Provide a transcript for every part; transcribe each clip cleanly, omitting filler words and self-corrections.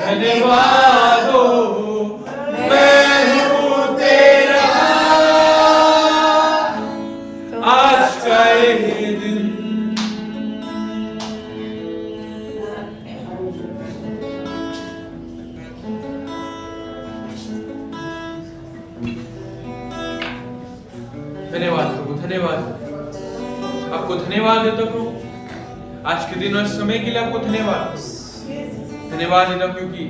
धन्यवाद धन्यवाद प्रभु, धन्यवाद। आपको धन्यवाद देता प्रभु, आज के दिन और समय के लिए आपको धन्यवाद। धन्यवाद देता क्योंकि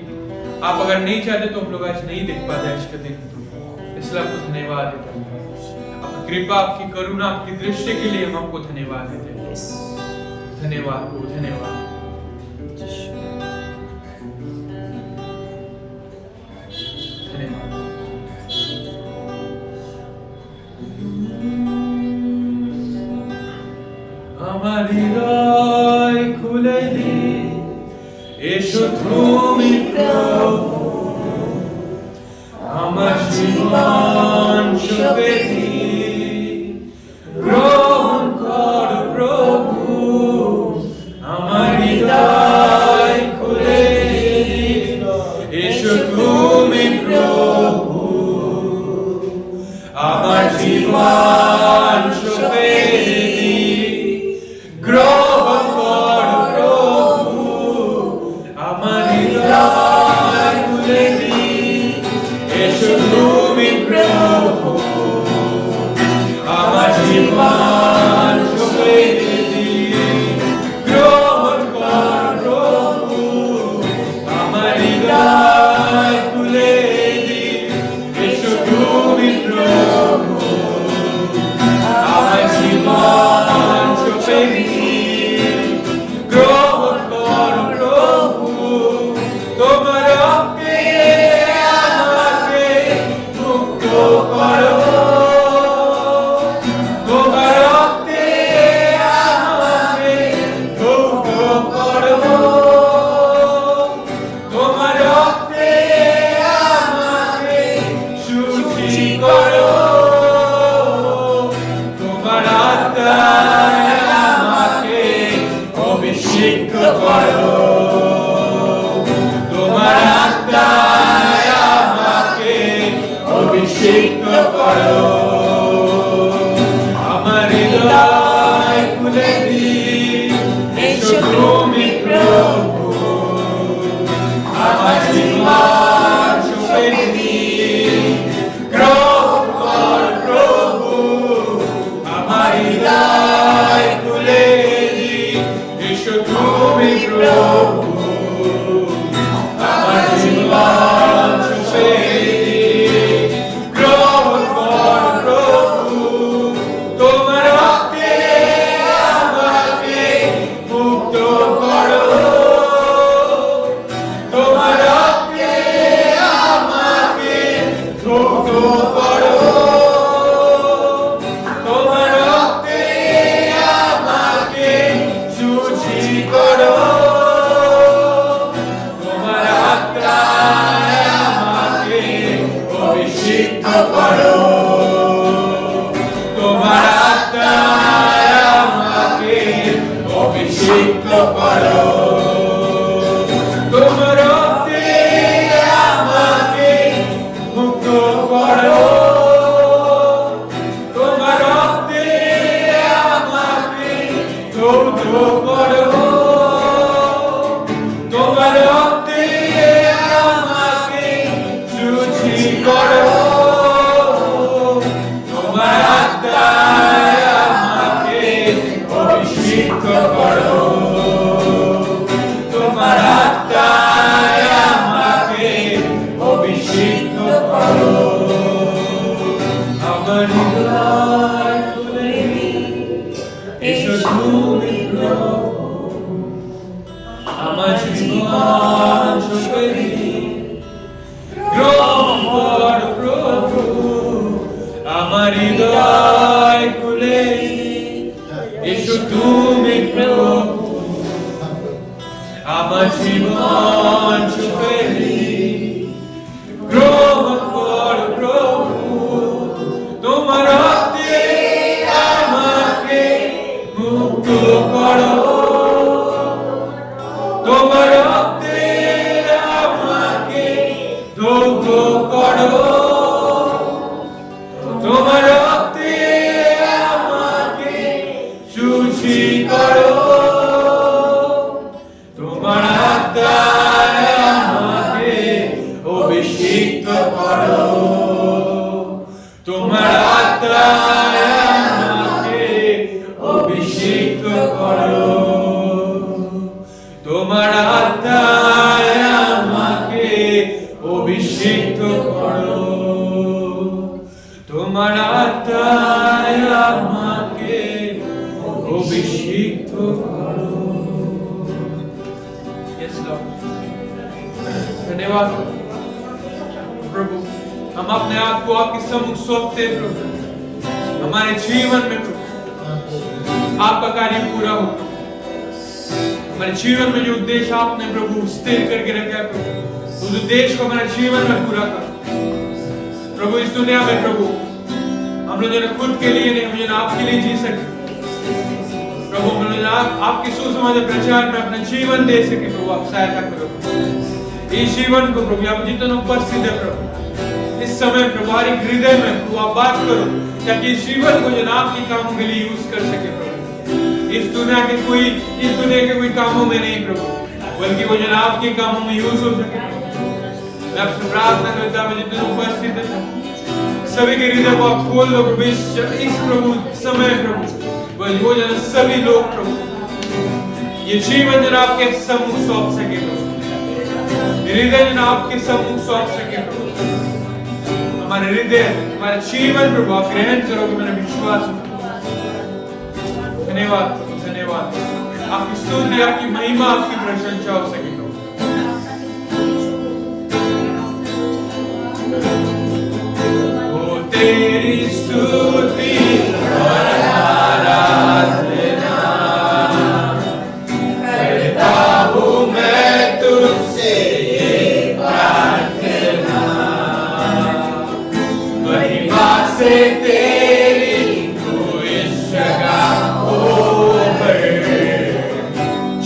आप अगर नहीं चाहते तो हम लोग आज नहीं देख पाते आज के दिन, इसलिए आपको धन्यवाद देता हूँ। आपकी कृपा, आपकी करुणा, आपकी दृष्टि के लिए हम आपको धन्यवाद देते हैं। धन्यवाद प्रभु, धन्यवाद। আমার হৃদয় খুলে দি, এসো তুমি প্রভু, আমার জীবন সঁপে দি, গ্রহণ কর প্রভু। আমার হৃদয় খুলে দি, এসো তুমি প্রভু, আমার জীবন সঁপে দি, গ্রহণ কর প্রভু। আমার হৃদয় খুলে দি, এসো তুমি প্রভু, আমার জীবন সঁপে দি, গ্রহণ কর প্রভু। আমার হৃদয় খুলে দি, এসো তুমি প্রভু, আমার জীবন সঁপে দি, গ্রহণ কর প্রভু। তোমার রক্তে আমাকে মুক্ত করো, তোমার রক্তে আমাকে মুক্ত করো, তোমার রক্তে আমাকে শুচি করো, তোমার আত্মায় আমাকে অভিষেক করো, তোমার আত্মায় আমাকে অভিষেক করো। আমার হৃদয় খুলে দি, এসো তুমি প্রভু, আমার জীবন সঁপে দি, গ্রহণ কর প্রভু। আমার হৃদয় খুলে দি, এসো তুমি প্রভু, আমার জীবন সঁপে দি, গ্রহণ কর প্রভু। তোমার রক্তে আমাকে মুক্ত করো, তোমার রক্তে আমাকে মুক্ত করো, তোমার রক্তে আমাকে শুচি করো, তোমার আত্মায় আমাকে অভিষেক করো, তোমার আত্মায় আমাকে অভিষেক করো, তোমার রক্তে আমাকে মুক্ত করো, তোমার রক্তে আমাকে মুক্ত করো, তোমার রক্তে আমাকে শুচি করো, তোমার আত্মায় আমাকে অভিষেক করো, তোমার আত্মায় আমাকে অভিষেক করো। আমার হৃদয় খুলে দি, এসো তুমি প্রভু, আমার জীবন সঁপে দি, গ্রহণ কর প্রভু। আমার হৃদয় খুলে দি, এসো তুমি প্রভু, আমার জীবন সঁপে দি, গ্রহণ কর প্রভু। তোমার রক্তে আমাকে মুক্ত করো, তোমার রক্তে আমাকে ধৌত করো, তোমার রক্তে আমাকে শুচি করো, তোমার আত্মায় আমাকে অভিষেক করো, তোমার আত্মায় আত্মায় আমাকে অভিষিক্ত করো। Yes, Lord. धन्यवाद प्रभु, हम अपने आप को आपके सम्मुख सौंपते हैं प्रभु। हमारे जीवन में प्रभु आपका कार्य पूरा हो। हमारे जीवन में जो उद्देश्य आपने प्रभु स्थिर करके रखा है प्रभु, उस उद्देश्य को हमारे जीवन में पूरा करो प्रभु। इस दुनिया में प्रभु हम लोग खुद के लिए नहीं, मुझे आपके लिए जी सके प्रभु। मुझे आपके सुसमाचार प्रचार में अपना जीवन दे सके प्रभु। आप सहायता करो इस जीवन को प्रभु। आप जितना उपस्थित है प्रभु इस समय प्रभु, हमारे हृदय में प्रभु आप बात करो, ताकि इस जीवन को जो आपके कामों के लिए यूज कर सके प्रभु। इस दुनिया के कोई कामों में नहीं प्रभु, बल्कि वो जो आपके कामों में यूज हो सके। मैं आपसे प्रार्थना करता हूं जितने उपस्थित है सभी के हृदय को आप खोल दो प्रभु। इस प्रभु समय प्रभु वो जन सभी लोग प्रभु ये जीवन जन आपके सम्मुख सौंप सके प्रभु। हृदय जन आपके सम्मुख सौंप सके प्रभु। हमारे हृदय हमारे जीवन प्रभु आप ग्रहण करोगे, मेरा विश्वास है। धन्यवाद धन्यवाद। आपकी स्तुति आपकी महिमा आपकी प्रशंसा हो सके प्रभु। ओ तेरी स्तुति और आराधना करता हूँ मैं तुझसे ये प्रार्थना, महिमा से तेरी तू इस जगह हो पर,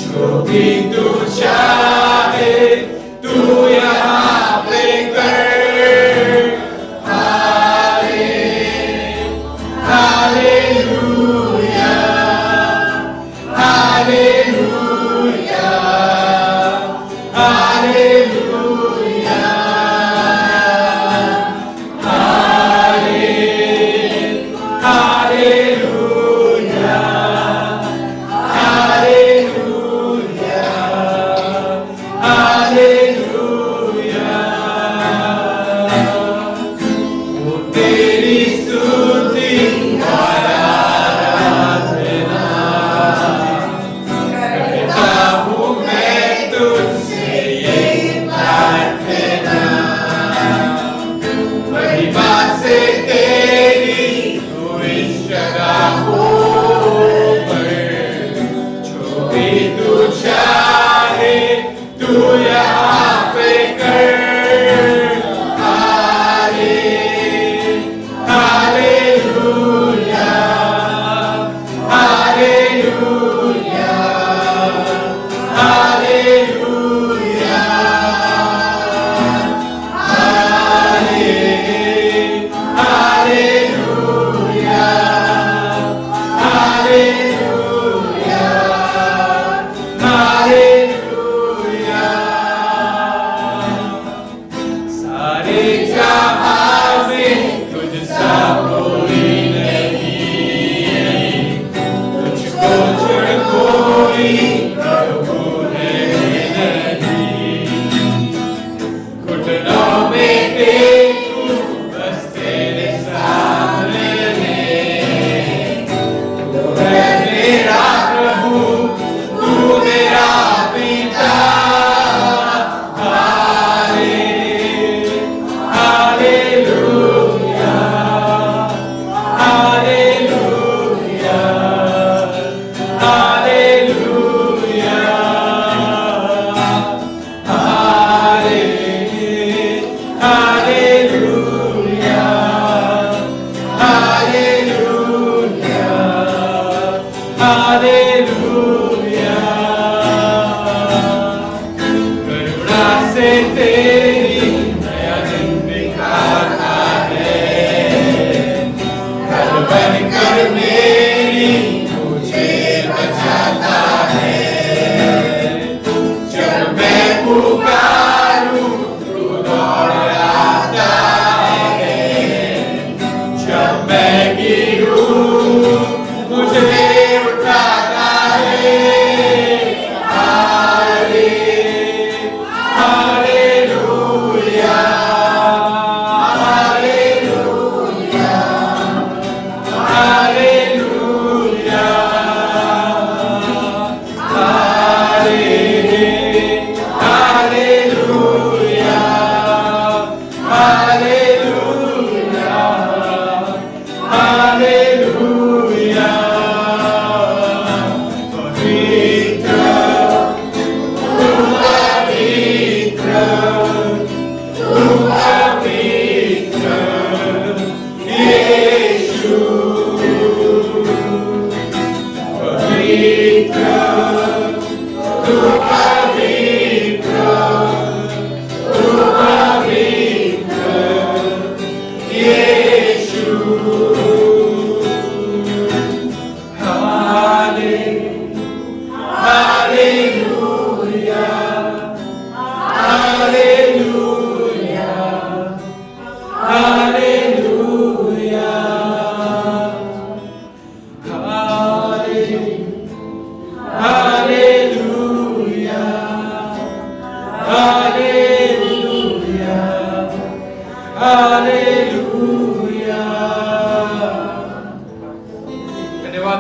जो भी तू चाहे तू यहाँ पे कर।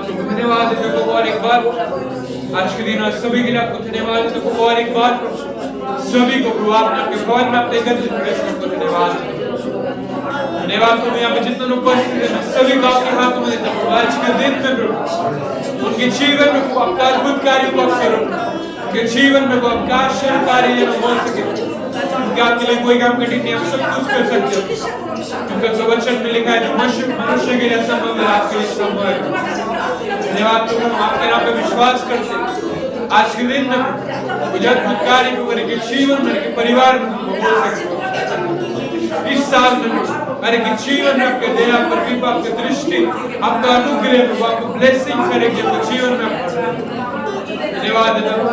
आपको धन्यवाद देते हैं और एक बार आज के दिन आज सभी के लिए आपको धन्यवाद देते हैं और एक बार सभी को प्रभु आपने आपके भवन में अपने घर को धन्यवाद धन्यवाद प्रभु यहाँ पे जितने लोग उपस्थित हैं सभी को आपके हाथों में देता हूँ आज के दिन में प्रभु उनके जीवन में आपका अद्भुत कार्य को आप करो उनके जीवन में आपका आश्चर्य कार्य हो सके क्योंकि आपके लिए कोई काम कठिन नहीं आप सब कुछ कर सकते हो क्योंकि जो वचन में लिखा है जो मनुष्य के लिए असंभव है आपके लिए संभव है धन्यवाद प्रभु हम आपके नाम पे विश्वास करते हैं आज के दिन में मुझे अद्भुत कार्य को करके जीवन में के परिवार में हो सके इस साल में अरे कि जीवन में आपके दया पर कृपा आपकी दृष्टि आपका अनुग्रह प्रभु आपको ब्लेसिंग करेंगे तो जीवन में धन्यवाद देता हूँ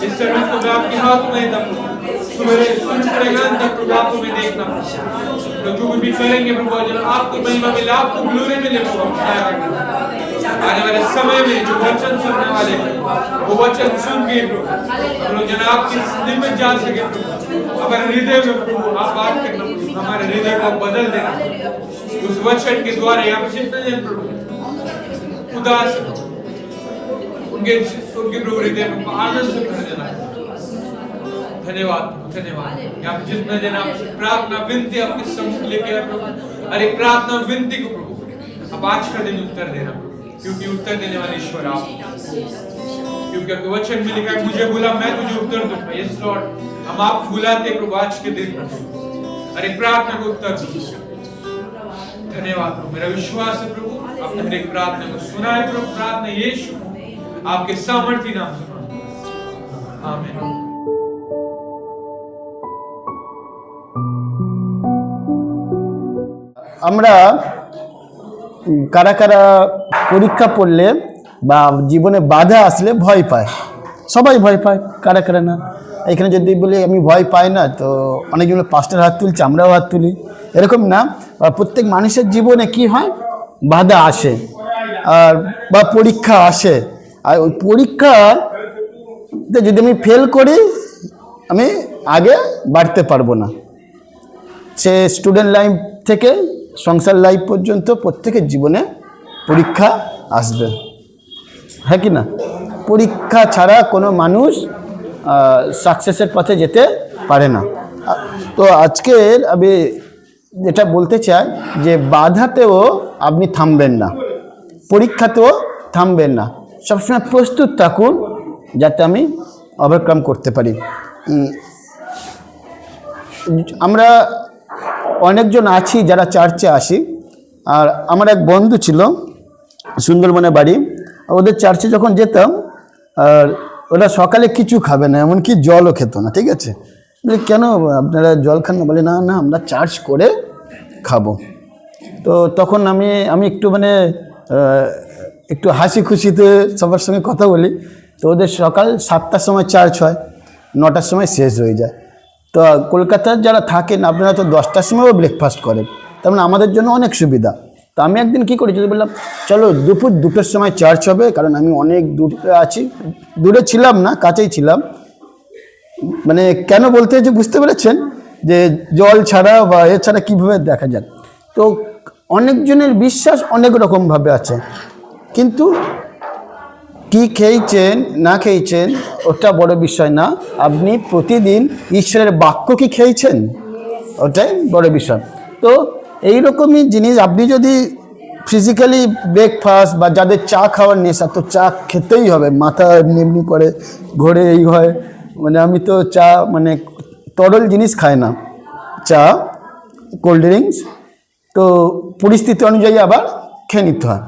इस सर्विस को मैं आपके हाथ में देता हूँ सुबह प्रभु आपको मैं देखना तो जो भी करेंगे प्रभु आपको महिमा मिले आपको ग्लोरी मिले प्रभु आने वाले समय में जो वचन सुनने वाले वो वचन सुन के प्रभु जन आपके दिल में जा सके हमारे हृदय में प्रभु आप बात करना हमारे हृदय को बदल देना उस वचन के द्वारा यहाँ पे जितने जन प्रभु उदास उनके प्रभु हृदय में आनंद से भर देना धन्यवाद धन्यवाद यहाँ पे जितने जन आप प्रार्थना विनती आपके समक्ष लेके आए प्रभु अरे प्रार्थना विनती को प्रभु अब आज का दिन उत्तर देना क्योंकि उत्तर देने वाले ईश्वर आप क्योंकि वचन में लिखा है मुझे बुला मैं तुझे उत्तर दूंगा यस लॉर्ड हम आप बुलाते प्रभु आज के दिन अरे प्रार्थना को उत्तर धन्यवाद प्रभु मेरा विश्वास है प्रभु आपने मेरी प्रार्थना को सुना है प्रभु प्रार्थना यीशु आपके सामर्थ्य नाम से आमीन আমরা কারা কারা পরীক্ষা পড়লে বা জীবনে বাধা আসলে ভয় পায় সবাই ভয় পায় কারা কারা না এখানে যদি বলি আমি ভয় পাই না তো অনেকজন পাঁচটার হাত তুলছে আমরাও হাত তুলি এরকম না প্রত্যেক মানুষের জীবনে কি হয় বাধা আসে আর বা পরীক্ষা আসে আর ওই পরীক্ষাতে যদি আমি ফেল করি আমি আগে বাড়তে পারবো না সে স্টুডেন্ট লাইফ থেকে সংসার লাইফ পর্যন্ত প্রত্যেকের জীবনে পরীক্ষা আসবে হ্যাঁ কি না পরীক্ষা ছাড়া কোনো মানুষ সাকসেসের পথে যেতে পারে না তো আজকে আমি যেটা বলতে চাই যে বাধাতেও আপনি থামবেন না পরীক্ষাতেও থামবেন না সবসময় প্রস্তুত থাকুন যাতে আমি ওভারকাম করতে পারি আমরা অনেকজন আছি যারা চার্চে আসি আর আমার এক বন্ধু ছিল সুন্দরবনে বাড়ি ওদের চার্চে যখন যেতাম আর ওরা সকালে কিছু খাবে না এমনকি জলও খেত না ঠিক আছে বলে কেন আপনারা জল খান না বলে না না আমরা চার্চ করে খাবো তো তখন আমি একটু মানে একটু হাসি খুশিতে সবার সঙ্গে কথা বলি তো ওদের সকাল 7টার সময় চার্চ হয় 9টার সময় শেষ হয়ে যায় তো কলকাতার যারা থাকেন আপনারা তো 10টার সময়ও ব্রেকফাস্ট করেন তার মানে আমাদের জন্য অনেক সুবিধা তো আমি একদিন কী করেছি বললাম চলো দুপুর 2টোর সময় চার্চ হবে কারণ আমি অনেক দূরে আছি দূরে ছিলাম না কাছেই ছিলাম মানে কেন বলতে হচ্ছে বুঝতে পেরেছেন যে জল ছাড়া বা এ ছাড়া কীভাবে দেখা যায় তো অনেকজনের বিশ্বাস অনেক রকমভাবে আছে কিন্তু কি খেয়েছেন না খেয়েছেন ওটা বড় বিষয় না আপনি প্রতিদিন ঈশ্বরের বাক্য কি খেয়েছেন ওটাই বড় বিষয় তো এইরকমই জিনিস আপনি যদি ফিজিক্যালি ব্রেকফাস্ট বা যাদের চা খাওয়ার নেশা তো চা খেতেই হবে মাথা এমনি করে ঘোরে এই হয় মানে আমি তো চা মানে তরল জিনিস খাই না চা কোল্ড ড্রিঙ্কস তো পরিস্থিতি অনুযায়ী আবার খেয়ে নিতে হয়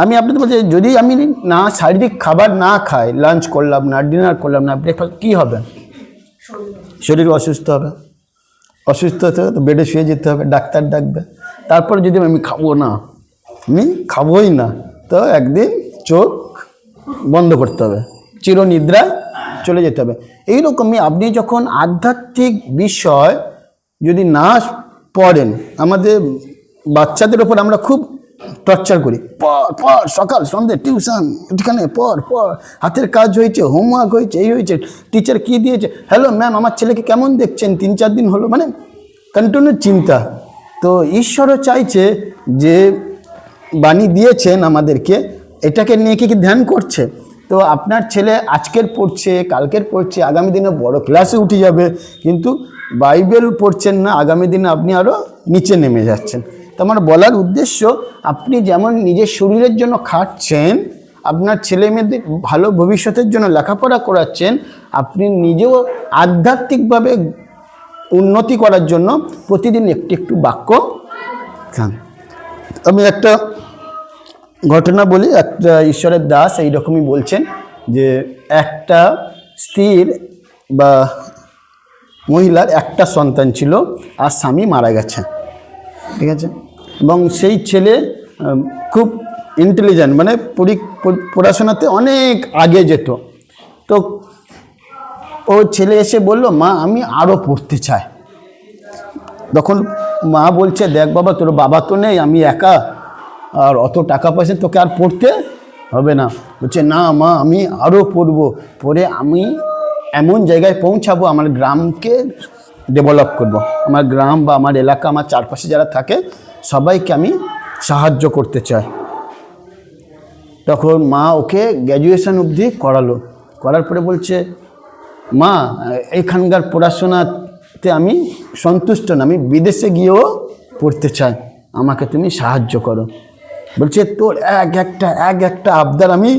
আমি আপনাদের বলছি যদি আমি না শারীরিক খাবার না খাই লাঞ্চ করলাম না ডিনার করলাম না ব্রেকফাস্ট কী হবে শরীর অসুস্থ হবে অসুস্থ হতে তো বেডে শুয়ে যেতে হবে ডাক্তার ডাকবে তারপর যদি আমি খাবো না আমি খাবোই না তো একদিন চোখ বন্ধ করতে হবে চিরনিদ্রায় চলে যেতে হবে এইরকমই আপনি যখন আধ্যাত্মিক বিষয় যদি না পড়েন আমাদের বাচ্চাদের ওপর আমরা খুব টর্চার করি পর সকাল সন্ধ্যে টিউশন এখানে পর হাতের কাজ হয়েছে হোমওয়ার্ক হয়েছে এই হয়েছে টিচার কী দিয়েছে হ্যালো ম্যাম আমার ছেলেকে কেমন দেখছেন 3-4 দিন হলো মানে কন্টিনিউ চিন্তা তো ঈশ্বরও চাইছে যে বাণী দিয়েছেন আমাদেরকে, এটাকে নিয়ে কি ধ্যান করছে? তো আপনার ছেলে আজকের পড়ছে, কালকের পড়ছে, আগামী দিনে বড় ক্লাসে উঠে যাবে, কিন্তু বাইবেল পড়ছেন না, আগামী দিনে আপনি আরও নিচে নেমে যাচ্ছেন। তো আমার বলার উদ্দেশ্য, আপনি যেমন নিজের শরীরের জন্য খাটছেন, আপনার ছেলে মেয়েদের ভালো ভবিষ্যতের জন্য লেখাপড়া করাচ্ছেন, আপনি নিজেও আধ্যাত্মিকভাবে উন্নতি করার জন্য প্রতিদিন একটু একটু বাক্য খান। আমি একটা ঘটনা বলি। একটা ঈশ্বরের দাস এইরকমই বলছেন যে একটা স্ত্রীর বা মহিলার একটা সন্তান ছিল, আর স্বামী মারা গেছে, ঠিক আছে, এবং সেই ছেলে খুব ইন্টেলিজেন্ট, মানে পড়াশোনাতে অনেক আগে যেত। তো ও ছেলে এসে বলল, মা আমি আরও পড়তে চাই। তখন মা বলছে, দেখ বাবা, তোর বাবা তো নেই, আমি একা, আর অত টাকা পয়সা তোকে আর পড়তে হবে না। বলছে, না মা, আমি আরও পড়বো, পড়ে আমি এমন জায়গায় পৌঁছাবো, আমার গ্রামকে ডেভেলপ করব, আমার গ্রাম বা আমার এলাকা, আমার চারপাশে যারা থাকে সবাইকে আমি সাহায্য করতে চাই। তখন মা ওকে গ্র্যাজুয়েশন অবধি করালো। করার পরে বলছে, মা এখানকার পড়াশোনাতে আমি সন্তুষ্ট না, আমি বিদেশে গিয়েও পড়তে চাই, আমাকে তুমি সাহায্য করো। বলছে, তোর এক একটা আবদার আমি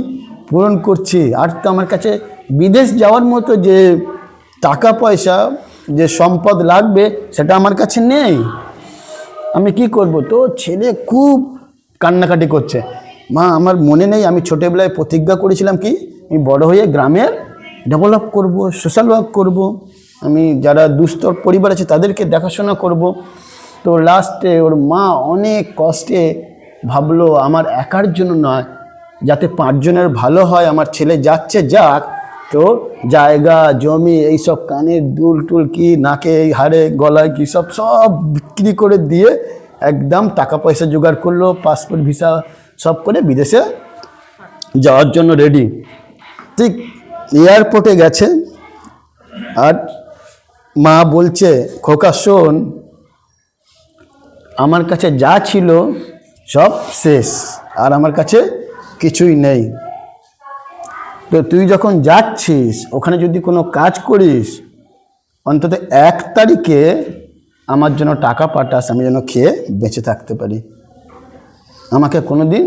পূরণ করছি, আর তো আমার কাছে বিদেশ যাওয়ার মতো যে টাকা পয়সা, যে সম্পদ লাগবে, সেটা আমার কাছে নেই, আমি কি করব? তো ছেলে খুব কান্নাকাটি করছে, মা আমার মনে নেই, আমি ছোটোবেলায় প্রতিজ্ঞা করেছিলাম কি, আমি বড় হয়ে গ্রামের ডেভেলপ করব, সোশ্যাল ওয়ার্ক করব, আমি যারা দুস্থর পরিবার আছে তাদেরকে দেখাশোনা করব। তো লাস্টে ওর মা অনেক কষ্টে ভাবলো, আমার একার জন্য নয়, যাতে 5 জনের ভালো হয়, আমার ছেলে যাচ্ছে যাক। তো জায়গা জমি এইসব, কানের দুল টুল কি, নাকে হাড়ে গলায় কি, সব বিক্রি করে দিয়ে একদম টাকা পয়সা জোগাড় করলো, পাসপোর্ট ভিসা সব করে বিদেশে যাওয়ার জন্য রেডি। ঠিক এয়ারপোর্টে গেছে, আর মা বলছে, খোকা শোন, আমার কাছে যা ছিল সব শেষ, আর আমার কাছে কিছুই নেই। তো তুই যখন যাচ্ছিস, ওখানে যদি কোনো কাজ করিস, অন্তত 1 তারিখে আমার জন্য টাকা পাঠাস, আমি যেন খেয়ে বেঁচে থাকতে পারি। আমাকে কোনো দিন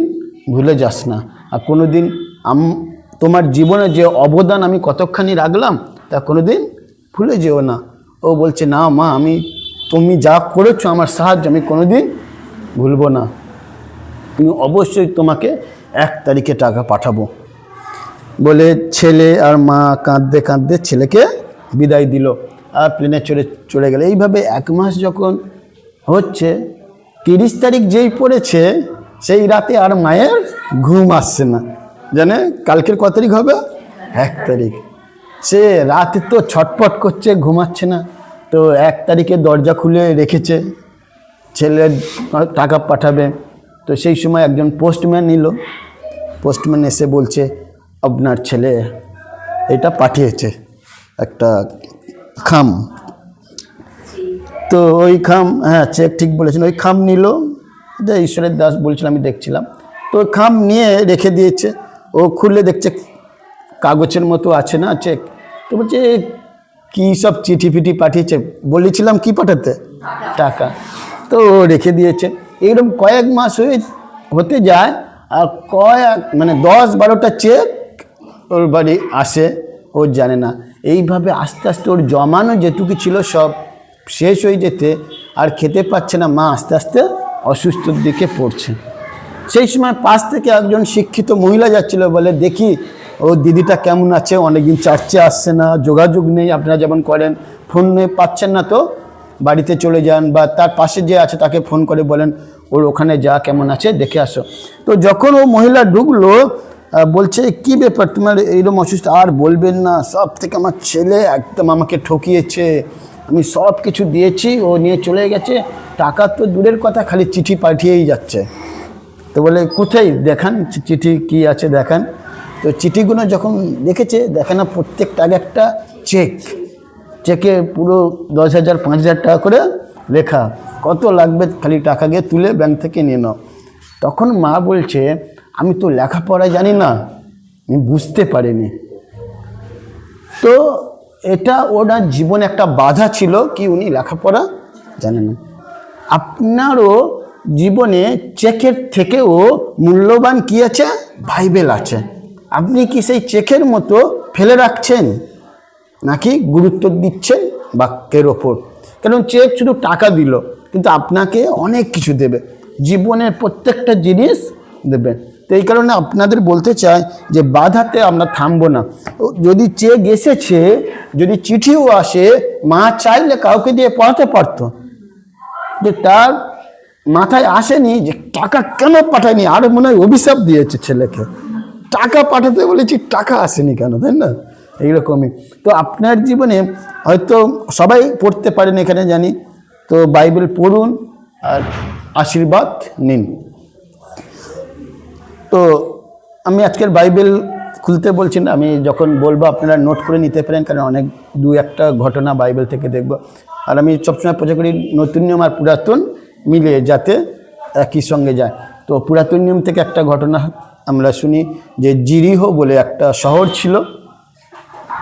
ভুলে যাস না, আর কোনো দিন তোমার জীবনে যে অবদান আমি কতখানি রাখলাম, তা কোনো দিন ভুলে যেও না। ও বলছে, না মা, তুমি যা করেছো আমার সাহায্য, আমি কোনো দিন ভুলবো না, আমি অবশ্যই তোমাকে 1 তারিখে টাকা পাঠাবো। বলে ছেলে আর মা কাঁদতে কাঁদতে ছেলেকে বিদায় দিল, আর প্লেনে চলে গেল। এইভাবে 1 মাস যখন হচ্ছে, 30 তারিখ যেই পড়েছে, সেই রাতে আর মায়ের ঘুম আসছে না, জানে কালকের কত তারিখ হবে, 1 তারিখ। সে রাতে তো ছটপট করছে, ঘুমাচ্ছে না। তো 1 তারিখে দরজা খুলে রেখেছে, ছেলের টাকা পাঠাবে। তো সেই সময় একজন পোস্টম্যান নিল, পোস্টম্যান এসে বলছে, আপনার ছেলে এটা পাঠিয়েছে, একটা খাম। তো ওই খাম, হ্যাঁ চেক ঠিক বলেছেন, ওই খাম নিল, এটা ঈশ্বরের দাস বলছিল, আমি দেখছিলাম। তো ওই খাম নিয়ে রেখে দিয়েছে। ও খুলে দেখছে কাগজের মতো আছে না চেক। তো বলছে, কী সব চিঠি ফিটি পাঠিয়েছে, বলেছিলাম কি পাঠাতে, টাকা। তো ও রেখে দিয়েছে। এইরকম কয়েক মাস হতে যায়, আর মানে 10-12টা চেক ওর বাড়ি আসে, ও জানে না। এইভাবে আস্তে আস্তে ওর জমানো যেটুকু ছিল সব শেষ হয়ে যেতে, আর খেতে পাচ্ছে না, মা আস্তে আস্তে অসুস্থর দিকে পড়ছে। সেই সময় পাশ থেকে একজন শিক্ষিত মহিলা যাচ্ছিল, বলে, দেখি ও দিদিটা কেমন আছে, অনেকদিন চার্চে আসছে না, যোগাযোগ নেই, আপনারা যেমন করেন, ফোন পাচ্ছেন না তো বাড়িতে চলে যান, বা তার পাশে যে আছে তাকে ফোন করে বলেন ওর ওখানে যা, কেমন আছে দেখে আসো। তো যখন ও মহিলা ঢুকলো, বলছে, কি ব্যাপার তোমার এইরকম অসুস্থ? আর বলবেন না, সব থেকে আমার ছেলে একদম আমাকে ঠকিয়েছে, আমি সব কিছু দিয়েছি, ও নিয়ে চলে গেছে, টাকা তো দূরের কথা, খালি চিঠি পাঠিয়েই যাচ্ছে। তো বলে, কোথায় দেখান চিঠি, কি আছে দেখান। তো চিঠিগুলো যখন দেখেছে, দেখে না প্রত্যেকটা আগে একটা চেকে পুরো 10,000 5,000 টাকা করে লেখা, কত লাগবে খালি টাকা গিয়ে তুলে ব্যাংক থেকে নিয়ে নাও। তখন মা বলছে, আমি তো লেখাপড়া জানি না, আমি বুঝতে পারিনি। তো এটা ওনার জীবনে একটা বাধা ছিল কি উনি লেখাপড়া জানেন না। আপনারও জীবনে চেকের থেকেও মূল্যবান কি আছে? বাইবেল আছে। আপনি কি সেই চেকের মতো ফেলে রাখছেন নাকি গুরুত্ব দিচ্ছেন বাক্যের ওপর? কারণ চেক শুধু টাকা দিল, কিন্তু আপনাকে অনেক কিছু দেবে, জীবনের প্রত্যেকটা জিনিস দেবে। তো এই কারণে আপনাদের বলতে চাই যে বাধাতে আমরা থামবো না। যদি চেক এসেছে, যদি চিঠিও আসে, মা চাইলে কাউকে দিয়ে পড়াতে পারতো, যে তার মাথায় আসেনি যে টাকা কেন পাঠায়নি, আর মনে হয় অভিশাপ দিয়েছে ছেলেকে, টাকা পাঠাতে বলেছি টাকা আসেনি কেন, তাই না? এইরকমই। তো আপনার জীবনে হয়তো সবাই পড়তে পারেন এখানে জানি, তো বাইবেল পড়ুন আর আশীর্বাদ নিন। তো আমি আজকের বাইবেল খুলতে বলছি না, আমি যখন বলবো আপনারা নোট করে নিতে পারেন, কারণ অনেক দু একটা ঘটনা বাইবেল থেকে দেখব। আর আমি সবসময় প্রচার করি নতুন নিয়ম আর পুরাতন মিলে যাতে একই সঙ্গে যায়। তো পুরাতন নিয়ম থেকে একটা ঘটনা আমরা শুনি যে জিরিহো বলে একটা শহর ছিল।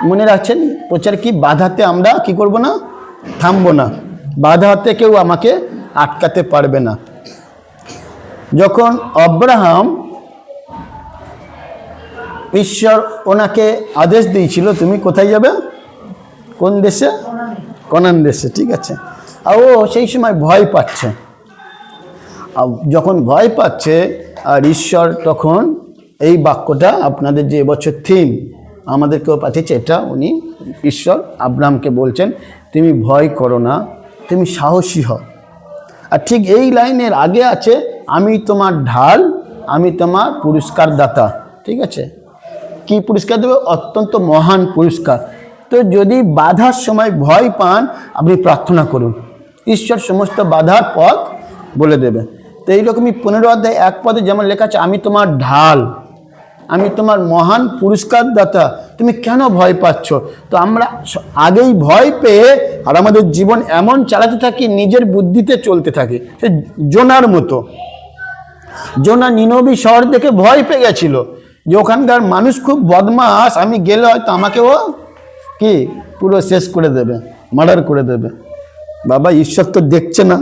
মনে রাখছেন প্রচার কি? বাধাতে আমরা কি করব না, থামবো না। বাধাতে কেউ আমাকে আটকাতে পারবে না। যখন আব্রাহাম, ঈশ্বর ওনাকে আদেশ দিয়েছিল তুমি কোথায় যাবে, কোন দেশে? কনান দেশে, ঠিক আছে। আর ও সেই সময় ভয় পাচ্ছে। যখন ভয় পাচ্ছে, আর ঈশ্বর তখন এই বাক্যটা আপনাদের যে এবছর থিম আমাদেরকেও পাঠিয়েছে, এটা উনি ঈশ্বর আব্রাহামকে বলছেন, তুমি ভয় করো না, তুমি সাহসী হও। আর ঠিক এই লাইনের আগে আছে, আমি তোমার ঢাল, আমি তোমার পুরস্কার দাতা, ঠিক আছে। কি পুরস্কার দেবে? অত্যন্ত মহান পুরস্কার। তো যদি বাধার সময় ভয় পান, আপনি প্রার্থনা করুন, ঈশ্বর সমস্ত বাধার পথ বলে দেবে। তো এইরকমই 15 অধ্যায় 1 পদে যেমন লেখা আছে, আমি তোমার ঢাল, আমি তোমার মহান পুরস্কার দাতা, তুমি কেন ভয় পাচ্ছ? তো আমরা আগেই ভয় পেয়ে আর আমাদের জীবন এমন চালাতে থাকি, নিজের বুদ্ধিতে চলতে থাকি। সে জোনার মতো। জোনা নিনবী শহর দেখে ভয় পেয়ে গেছিল যে ওখানকার মানুষ খুব বদমাস, আমি গেলে হয়তো আমাকেও কি পুরো শেষ করে দেবে, মার্ডার করে দেবে। বাবা, ঈশ্বর তো দেখছে না,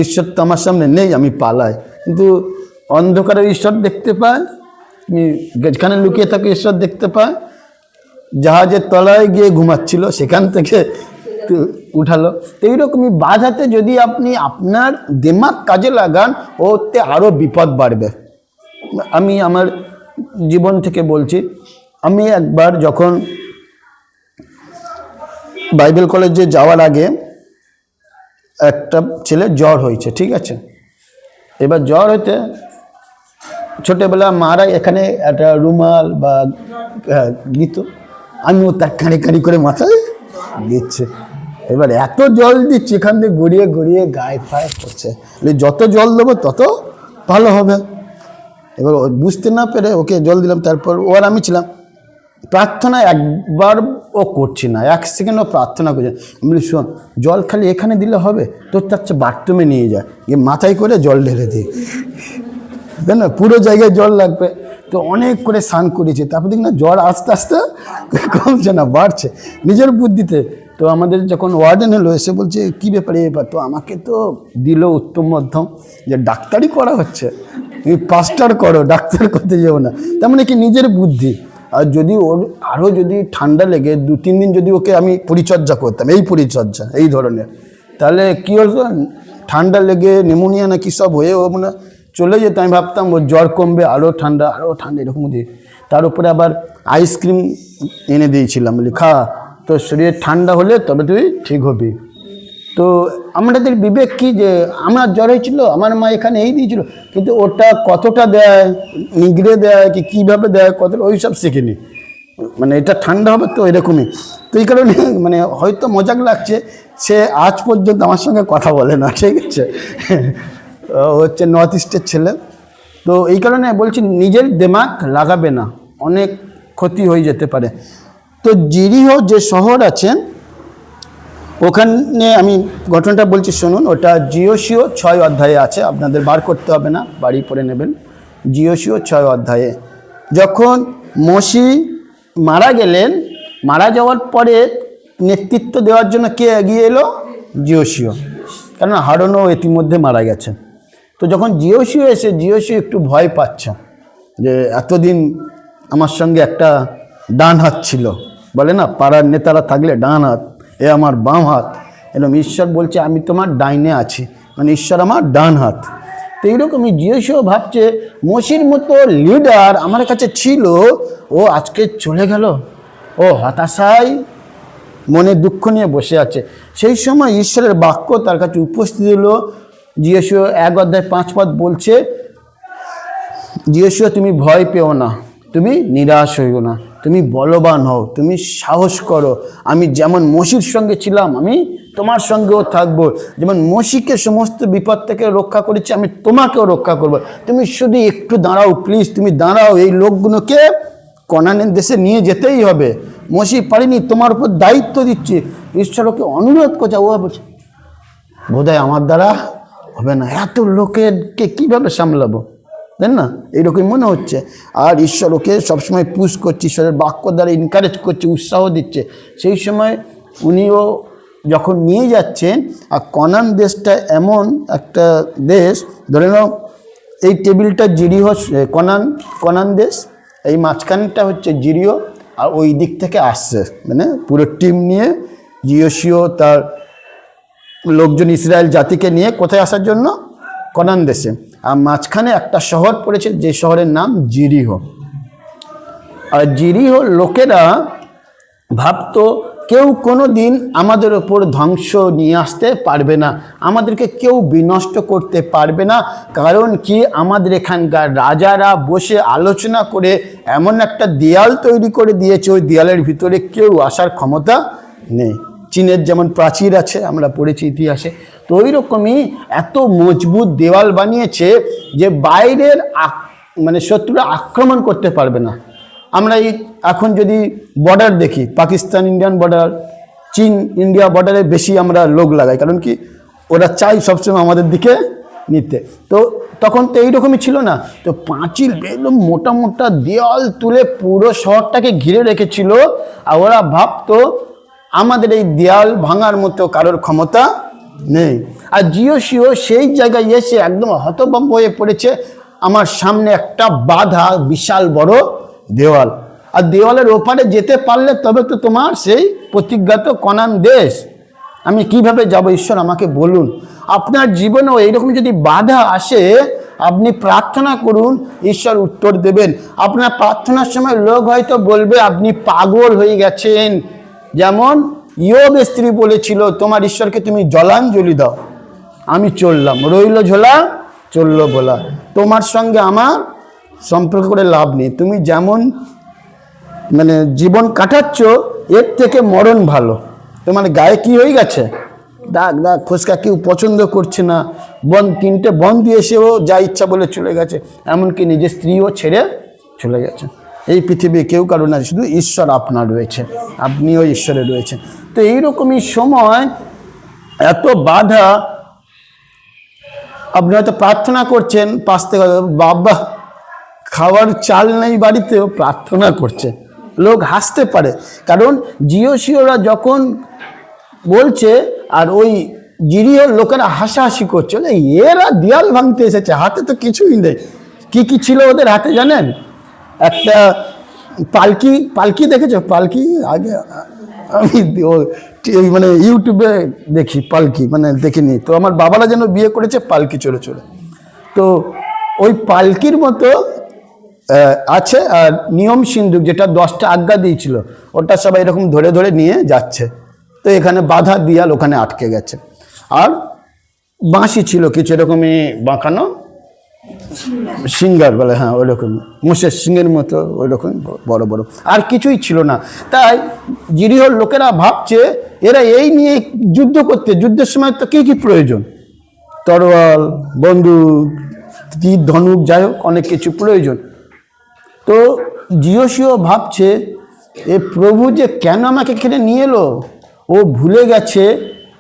ঈশ্বর তো আমার সামনে নেই, আমি পালাই। কিন্তু অন্ধকারে ঈশ্বর দেখতে পায়, তুমি যেখানে লুকিয়ে থাকে ঈশ্বর দেখতে পায়। জাহাজের তলায় গিয়ে ঘুমাচ্ছিল, সেখান থেকে উঠালো। তো এইরকমই বাধাতে যদি আপনি আপনার দিমাগ কাজে লাগান, ওতে আরও বিপদ বাড়বে। আমি আমার জীবন থেকে বলছি, আমি একবার যখন বাইবেল কলেজে যাওয়ার আগে একটা ছেলের জ্বর হয়েছে, ঠিক আছে। এবার জ্বর হইতে ছোটোবেলা মারা এখানে একটা রুমাল বা দিত, আমিও তার কাঁড়ি কাঁড়ি করে মাথায় দিচ্ছে। এবার এত জল দিচ্ছি, এখান থেকে গড়িয়ে গড়িয়ে গায়ে ফায়ে পড়ছে। যত জল দেবো তত ভালো হবে। এবার বুঝতে না পেরে ওকে জল দিলাম। তারপর ও আর আমি ছিলাম, প্রার্থনা একবার ও করছি না, 1 সেকেন্ডও প্রার্থনা করছে। আমি বলি, শোন, জল খালি এখানে দিলে হবে, তোর তার চেয়ে বাথরুমে নিয়ে যায়, গিয়ে মাথায় করে জল ঢেলে দিই, তাই না? পুরো জায়গায় জল লাগবে। তো অনেক করে স্নান করেছে, তারপর দেখি না জ্বর আস্তে আস্তে কমছে না, বাড়ছে নিজের বুদ্ধিতে। তো আমাদের যখন ওয়ার্ডেন হলো, এসে বলছে কী ব্যাপারে এবার? তো আমাকে তো দিল উত্তম মধ্যম, যে ডাক্তারি করা হচ্ছে, তুমি পাস্টার করো, ডাক্তার করতে যাবো না। তার মানে কি নিজের বুদ্ধি। আর যদি ওর আরও যদি ঠান্ডা লেগে 2-3 দিন যদি ওকে আমি পরিচর্যা করতাম, এই পরিচর্যা এই ধরনের, তাহলে কী হতো, ঠান্ডা লেগে নিউমোনিয়া না কী সব হয়ে ও মানে চলে যেত। আমি ভাবতাম ওর জ্বর কমবে, আরও ঠান্ডা এরকম দিয়ে। তার উপরে আবার আইসক্রিম এনে দিয়েছিলাম, বলি খা, তো শরীরে ঠান্ডা হলে তবে তুই ঠিক হবি। তো আমাদের বিবেক কি, যে আমার জ্বর হয়েছিল, আমার মা এখানে এই দিয়েছিল, কিন্তু ওটা কতটা দেয়, নিগড়ে দেয় কি কীভাবে দেয়, কতটা, ওই সব শিখিনি। মানে এটা ঠান্ডা হবে তো এরকমই। তো এই কারণে মানে হয়তো মজাক লাগছে, সে আজ পর্যন্ত আমার সঙ্গে কথা বলে না, ঠিক আছে। হচ্ছে নর্থ ইস্টের ছেলে। তো এই কারণে বলছি, নিজের দিমাগ লাগাবে না, অনেক ক্ষতি হয়ে যেতে পারে। তো জিরিহো যে শহর আছে, ওখানে আমি ঘটনাটা বলছি শুনুন, ওটা জিওসিও 6 অধ্যায়ে আছে, আপনাদের বার করতে হবে না, বাড়ি পড়ে নেবেন। জিওসিও 6 অধ্যায়ে যখন মোশি মারা গেলেন, মারা যাওয়ার পরে নেতৃত্ব দেওয়ার জন্য কে এগিয়ে এলো? জিওসিও, কারণ হারুনও ইতিমধ্যে মারা গেছে। তো যখন জিওসিও এসে, জিওসিও একটু ভয় পাচ্ছে যে এতদিন আমার সঙ্গে একটা ডান হাত ছিল, বলে না পাড়ার নেতারা থাকলে ডান হাত, এ আমার বাম হাত, এরকম ঈশ্বর বলছে আমি তোমার ডাইনে আছি, মানে ঈশ্বর আমার ডান হাত। তো এইরকমই জিওসিও ভাবছে মোশির মতো লিডার আমার কাছে ছিল, ও আজকে চলে গেল, ও হতাশায় মনে দুঃখ নিয়ে বসে আছে। সেই সময় ঈশ্বরের বাক্য তার কাছে উপস্থিত হলো। জিওসিও 1 অধ্যায় 5 পদ বলছে, জিওসিও তুমি ভয় পেও না, তুমি নিরাশ হইও না, তুমি বলবান হও, তুমি সাহস করো, আমি যেমন মোশির সঙ্গে ছিলাম আমি তোমার সঙ্গেও থাকবো, যেমন মোশিকে সমস্ত বিপদ থেকে রক্ষা করেছি আমি তোমাকেও রক্ষা করব। তুমি শুধু একটু দাঁড়াও প্লিজ, তুমি দাঁড়াও, এই লোকগুলোকে কনানের দেশে নিয়ে যেতেই হবে, মোশি পারিনি, তোমার উপর দায়িত্ব দিচ্ছি। ঈশ্বর ওকে অনুরোধ করছে, ও বলছে বোধহয় আমার দ্বারা হবে না, এত লোকেরকে কীভাবে সামলাবো, দেন না, এইরকমই মনে হচ্ছে। আর ঈশ্বর ওকে সবসময় পুশ করছে, ঈশ্বরের বাক্য দ্বারা এনকারেজ করছে, উৎসাহ দিচ্ছে। সেই সময় উনিও যখন নিয়ে যাচ্ছেন, আর কনান দেশটা এমন একটা দেশ, ধরে নাও এই টেবিলটা জিরিও, কনান দেশ, এই মাঝখানটা হচ্ছে জিরিও, আর ওই দিক থেকে আসছে, মানে পুরো টিম নিয়ে জিওসিও তার লোকজন ইসরায়েল জাতিকে নিয়ে কোথায় আসার জন্য? কনান দেশে। আর মাঝখানে একটা শহর পড়েছে, যে শহরের নাম জিরিহো। আর জিরিহো লোকেরা ভাবতো কেউ কোনো দিন আমাদের ওপর ধ্বংস নিয়ে আসতে পারবে না, আমাদেরকে কেউ বিনষ্ট করতে পারবে না, কারণ কি আমাদের এখানকার রাজারা বসে আলোচনা করে এমন একটা দেয়াল তৈরি করে দিয়েছে, ওই দেয়ালের ভিতরে কেউ আসার ক্ষমতা নেই। চীনের যেমন প্রাচীর আছে, আমরা পড়েছি ইতিহাসে, তো ওই রকমই এত মজবুত দেওয়াল বানিয়েছে যে বাইরের মানে শত্রুরা আক্রমণ করতে পারবে না। আমরা এই এখন যদি বর্ডার দেখি, পাকিস্তান ইন্ডিয়ান বর্ডার, চীন ইন্ডিয়া বর্ডারে বেশি আমরা লোক লাগাই, কারণ কি ওরা চাই সবসময় আমাদের দিকে নিতে। তো তখন তো এইরকমই ছিল না, তো পাঁচিল একদম মোটা মোটা দেওয়াল তুলে পুরো শহরটাকে ঘিরে রেখেছিল। আর ওরা ভাবতো আমাদের এই দেয়াল ভাঙার মতো কারোর ক্ষমতা নেই। আর জিওসিও সেই জায়গায় এসে একদম হতভম্ব হয়ে পড়েছে, আমার সামনে একটা বাধা বিশাল বড় দেওয়াল, আর দেওয়ালের ওপারে যেতে পারলে তবে তো তোমার সেই প্রতিজ্ঞাত কনান দেশ, আমি কিভাবে যাব? ঈশ্বর আমাকে বলুন। আপনার জীবনেও এইরকম যদি বাধা আসে, আপনি প্রার্থনা করুন, ঈশ্বর উত্তর দেবেন। আপনার প্রার্থনার সময় লোক হয়তো বলবে আপনি পাগল হয়ে গেছেন, যেমন ইয়োবের স্ত্রী বলেছিল তোমার ঈশ্বরকে তুমি জলাঞ্জলি দাও, আমি চললাম, রইল ঝোলা চললো ভোলা, তোমার সঙ্গে আমার সম্পর্ক করে লাভ নেই, তুমি যেমন মানে জীবন কাটাচ্ছ এর থেকে মরণ ভালো। তোমার গায়ে কি হয়ে গেছে? দাগ দাগ, ফোসকা, কেউ পছন্দ করছে না, তিনটে বন দিয়ে এসেও যা ইচ্ছা বলে চলে গেছে, এমনকি নিজের স্ত্রীও ছেড়ে চলে গেছে। এই পৃথিবী কেউ কারো না, শুধু ঈশ্বর আপনার রয়েছে, আপনিও ঈশ্বরে রয়েছেন। তো এইরকমই সময় এত বাধা, আপনি হয়তো প্রার্থনা করছেন, পাশ থেকে বাবা খাওয়ার চাল নেই বাড়িতেও প্রার্থনা করছে, লোক হাসতে পারে, কারণ জিওসিওরা যখন বলছে আর ওই জিরিওর লোকেরা হাসাহাসি করছে, এরা দেয়াল ভাঙতে এসেছে, হাতে তো কিছুই নেই। কি কি ছিল ওদের হাতে জানেন? একটা পালকি দেখেছো? পালকি আগে আমি মানে ইউটিউবে দেখি, পালকি মানে দেখিনি, তো আমার বাবারা যেন বিয়ে করেছে পালকি চড়ে চড়ে, তো ওই পালকির মতো আছে। আর নিয়ম সিন্ধুক, যেটা 10টা আজ্ঞা দিয়েছিল, ওটা সবাই এরকম ধরে ধরে নিয়ে যাচ্ছে। তো এখানে বাধা দিয়াল ওখানে আটকে গেছে। আর বাঁশি ছিল কিছু এরকমই বাঁকানো, সিঙ্গার বলে, হ্যাঁ ওইরকম মোষের সিংহের মতো, ওইরকম বড় বড়, আর কিছুই ছিল না। তাই জিরিহোর লোকেরা ভাবছে এরা এই নিয়ে যুদ্ধ করতে, যুদ্ধের সময় তো কী কী প্রয়োজন? তরোয়াল, বন্দুক, তীর, ধনুক, যাই হোক অনেক কিছু প্রয়োজন। তো জিওসিও ভাবছে এ প্রভু যে কেন আমাকে এখানে নিয়ে এলো, ও ভুলে গেছে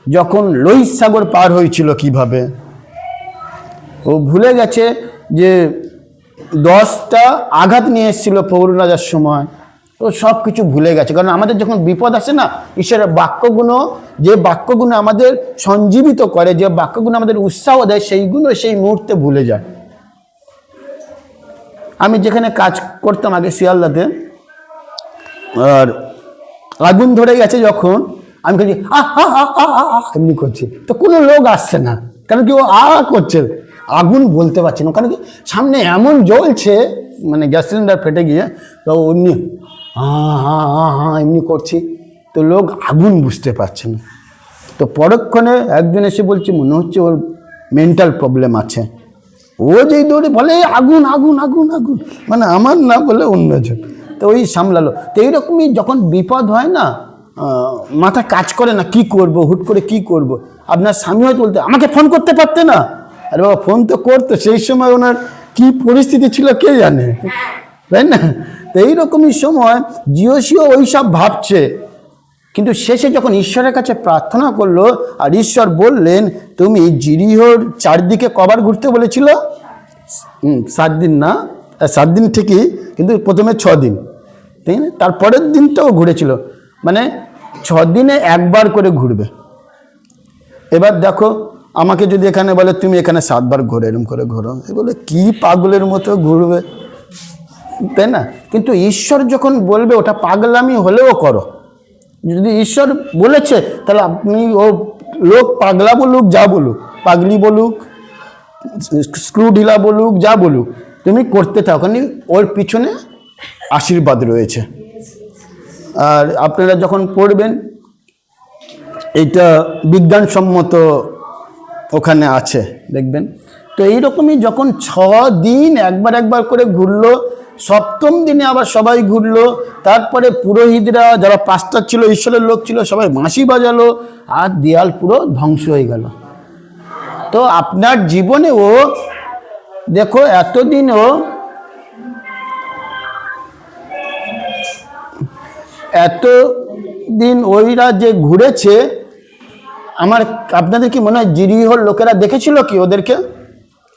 যখন লোহিত সাগর পার হয়েছিল কিভাবে, ও ভুলে গেছে যে 10টা আঘাত নিয়ে এসেছিল পৌর রাজার সময়। তো সব কিছু ভুলে গেছে, কারণ আমাদের যখন বিপদ আসে না, ঈশ্বরের বাক্যগুলো, যে বাক্যগুলো আমাদের সঞ্জীবিত করে, যে বাক্যগুলো আমাদের উৎসাহ দেয়, সেইগুলো সেই মুহূর্তে ভুলে যায়। আমি যেখানে কাজ করতাম আগে শিয়ালদাতে, আর আগুন ধরে গেছে যখন, আমি বলছি এমনি করছি, তো কোনো লোক আসছে না, কারণ কি ও করছে, আগুন বলতে পারছে না, কারণ কি সামনে এমন জ্বলছে, মানে গ্যাস সিলিন্ডার ফেটে গিয়ে, তো এমনি এমনি করছি, তো লোক আগুন বুঝতে পারছে না। তো পরক্ষণে একজন এসে বলছে মনে হচ্ছে ওর মেন্টাল প্রবলেম আছে। ও যেই দৌড়ে বলে আগুন আগুন আগুন আগুন, মানে আমার না বলে অন্যজন, তো ওই সামলালো। তো এইরকমই যখন বিপদ হয় না, মাথা কাজ করে না, কি করব, হুট করে কি করব। আপনার স্বামী হয়তো বলতে আমাকে ফোন করতে পারতে না, আরে বাবা ফোন তো করতো, সেই সময় ওনার কি পরিস্থিতি ছিল কে জানে, তাই না? তো এইরকমই সময় জিওসিও ওই সব ভাবছে, কিন্তু শেষে যখন ঈশ্বরের কাছে প্রার্থনা করলো, আর ঈশ্বর বললেন তুমি জিরিহোর চারদিকে কবার ঘুরতে বলেছিল, 7 দিন না, 7 দিন ঠিকই, কিন্তু প্রথমে 6 দিন, ঠিক না? তারপরের দিনটাও ঘুরেছিল, মানে 6 দিনে একবার করে ঘুরবে। এবার দেখো আমাকে যদি এখানে বলে তুমি এখানে 7 বার ঘোরো, এরকম করে ঘোরো, বলে কি পাগলের মতো ঘুরবে, তাই না? কিন্তু ঈশ্বর যখন বলবে ওটা পাগলামি হলেও করো। যদি ঈশ্বর বলেছে তাহলে আপনি ও লোক পাগলা বলুক, যা বলুক, পাগলি বলুক, স্ক্রু ঢিলা বলুক, যা বলুক, তুমি করতে থাকো, কারণ ওর পিছনে আশীর্বাদ রয়েছে। আর আপনারা যখন পড়বেন, এইটা বিজ্ঞানসম্মত ওখানে আছে, দেখবেন। তো এইরকমই যখন 6 দিন একবার একবার করে ঘুরলো, 7ম দিনে আবার সবাই ঘুরলো, তারপরে পুরোহিতরা যারা পাস্টার ছিল, ঈশ্বরের লোক ছিল, সবাই বাঁশি বাজালো, আর দেয়াল পুরো ধ্বংস হয়ে গেল। তো আপনার জীবনেও দেখো এতদিন ওইরা যে ঘুরেছে, আপনাদের কি মনে হয় জিরিহোর লোকেরা দেখেছিল কি ওদেরকে?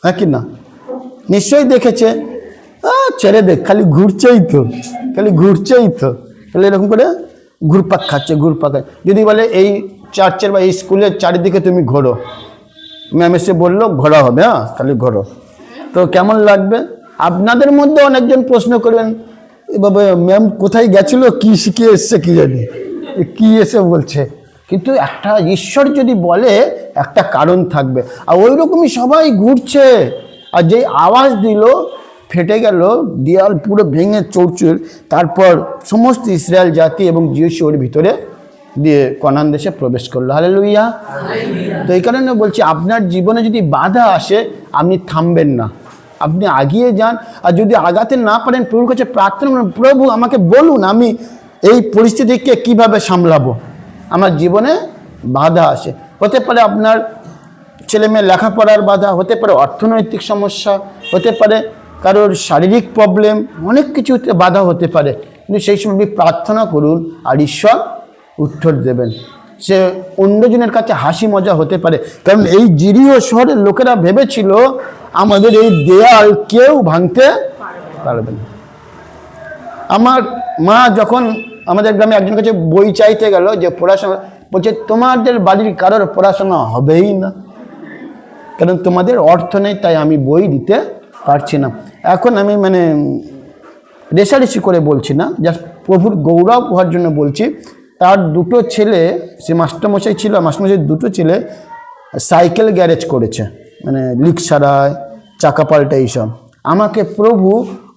হ্যাঁ কি না? নিশ্চয়ই দেখেছে। ছেড়ে দেখ, খালি ঘুরছেই তো, তাহলে এরকম করে ঘুরপাক খাচ্ছে। যদি বলে এই চার্চের বা এই স্কুলের চারিদিকে তুমি ঘোরো, ম্যাম এসে বললো ঘোরা হবে, খালি ঘোরো, তো কেমন লাগবে? আপনাদের মধ্যে অনেকজন প্রশ্ন করবেন, বাবা ম্যাম কোথায় গেছিল, কি শিখিয়ে এসছে কি জানি, কি এসে বলছে। কিন্তু একটা ঈশ্বর যদি বলে একটা কারণ থাকবে। আর ওই রকমই সবাই ঘুরছে, আর যেই আওয়াজ দিল ফেটে গেল, দেয়াল পুরো ভেঙে চৌচুর, তারপর সমস্ত ইসরায়েল জাতি এবং জিওসিওর ভিতরে দিয়ে কনান দেশে প্রবেশ করলো। হালেলুয়া। তো এই কারণে বলছি, আপনার জীবনে যদি বাধা আসে আপনি থামবেন না, আপনি আগিয়ে যান। আর যদি আগাতে না পারেন, প্রভুর কাছে প্রার্থনা করুন, প্রভু আমাকে বলুন আমি এই পরিস্থিতিকে কিভাবে সামলাবো। আমার জীবনে বাধা আসে, হতে পারে আপনার ছেলে মেয়ে লেখাপড়ার বাধা, হতে পারে অর্থনৈতিক সমস্যা, হতে পারে কারোর শারীরিক প্রবলেম, অনেক কিছুতে বাধা হতে পারে। কিন্তু সেই সময় আপনি প্রার্থনা করুন, আর ঈশ্বর উত্তর দেবেন। সে অন্যজনের কাছে হাসি মজা হতে পারে, কারণ এই জিরিহো শহরের লোকেরা ভেবেছিল আমাদের এই দেয়াল কেউ ভাঙতে পারবে না। আমার মা যখন আমাদের গ্রামে একজন কাছে বই চাইতে গেল যে পড়াশোনা, বলছে তোমাদের বাড়ির কারোর পড়াশোনা হবেই না, কারণ তোমাদের অর্থ নেই, তাই আমি বই দিতে পারছি না। এখন আমি রেশারেশি করে বলছি না, জাস্ট প্রভুর গৌরব হওয়ার জন্য বলছি। তার 2টো ছেলে, সে মাস্টারমশাই ছিল, মাস্টারমশাইয়ের 2টো ছেলে সাইকেল গ্যারেজ করেছে, লিক সারায়, চাকা পাল্টা, এইসব। আমাকে প্রভু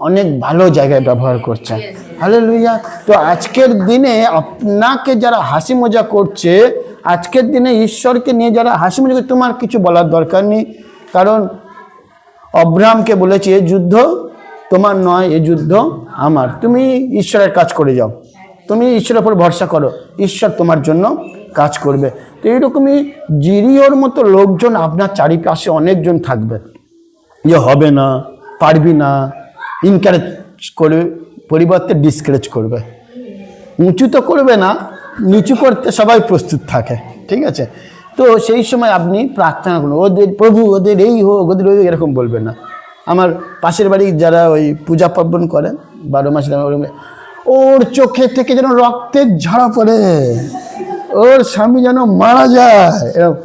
অনেক ভালো জায়গায় ব্যবহার করছে। হালেলুয়া। তো আজকের দিনে আপনাকে যারা হাসি মজা করছে, আজকের দিনে ঈশ্বরকে নিয়ে যারা হাসি মজা করছে, তোমার কিছু বলার দরকার নেই, কারণ অব্রাহামকে বলেছে এ যুদ্ধ তোমার নয়, এ যুদ্ধ আমার। তুমি ঈশ্বরের কাজ করে যাও, তুমি ঈশ্বরের উপর ভরসা করো, ঈশ্বর তোমার জন্য কাজ করবে। তো এইরকমই জিরিহোর মতো লোকজন আপনার চারিপাশে অনেকজন থাকবে, যে হবে না, পারবি না, ইনকারেজ করবে, পরিবর্তে ডিসকারেজ করবে। উঁচু তো করবে না, নিচু করতে সবাই প্রস্তুত থাকে, ঠিক আছে? তো সেই সময় আপনি প্রার্থনা করুন, ওদের প্রভু ওদের এই হোক, ওদের ওই এরকম বলবেন না। আমার পাশের বাড়ি যারা ওই পূজা পার্বণ করেন 12 মাস, ওর চোখে থেকে যেন রক্তের ঝাড়া পড়ে, ওর স্বামী যেন মারা যায় এরকম।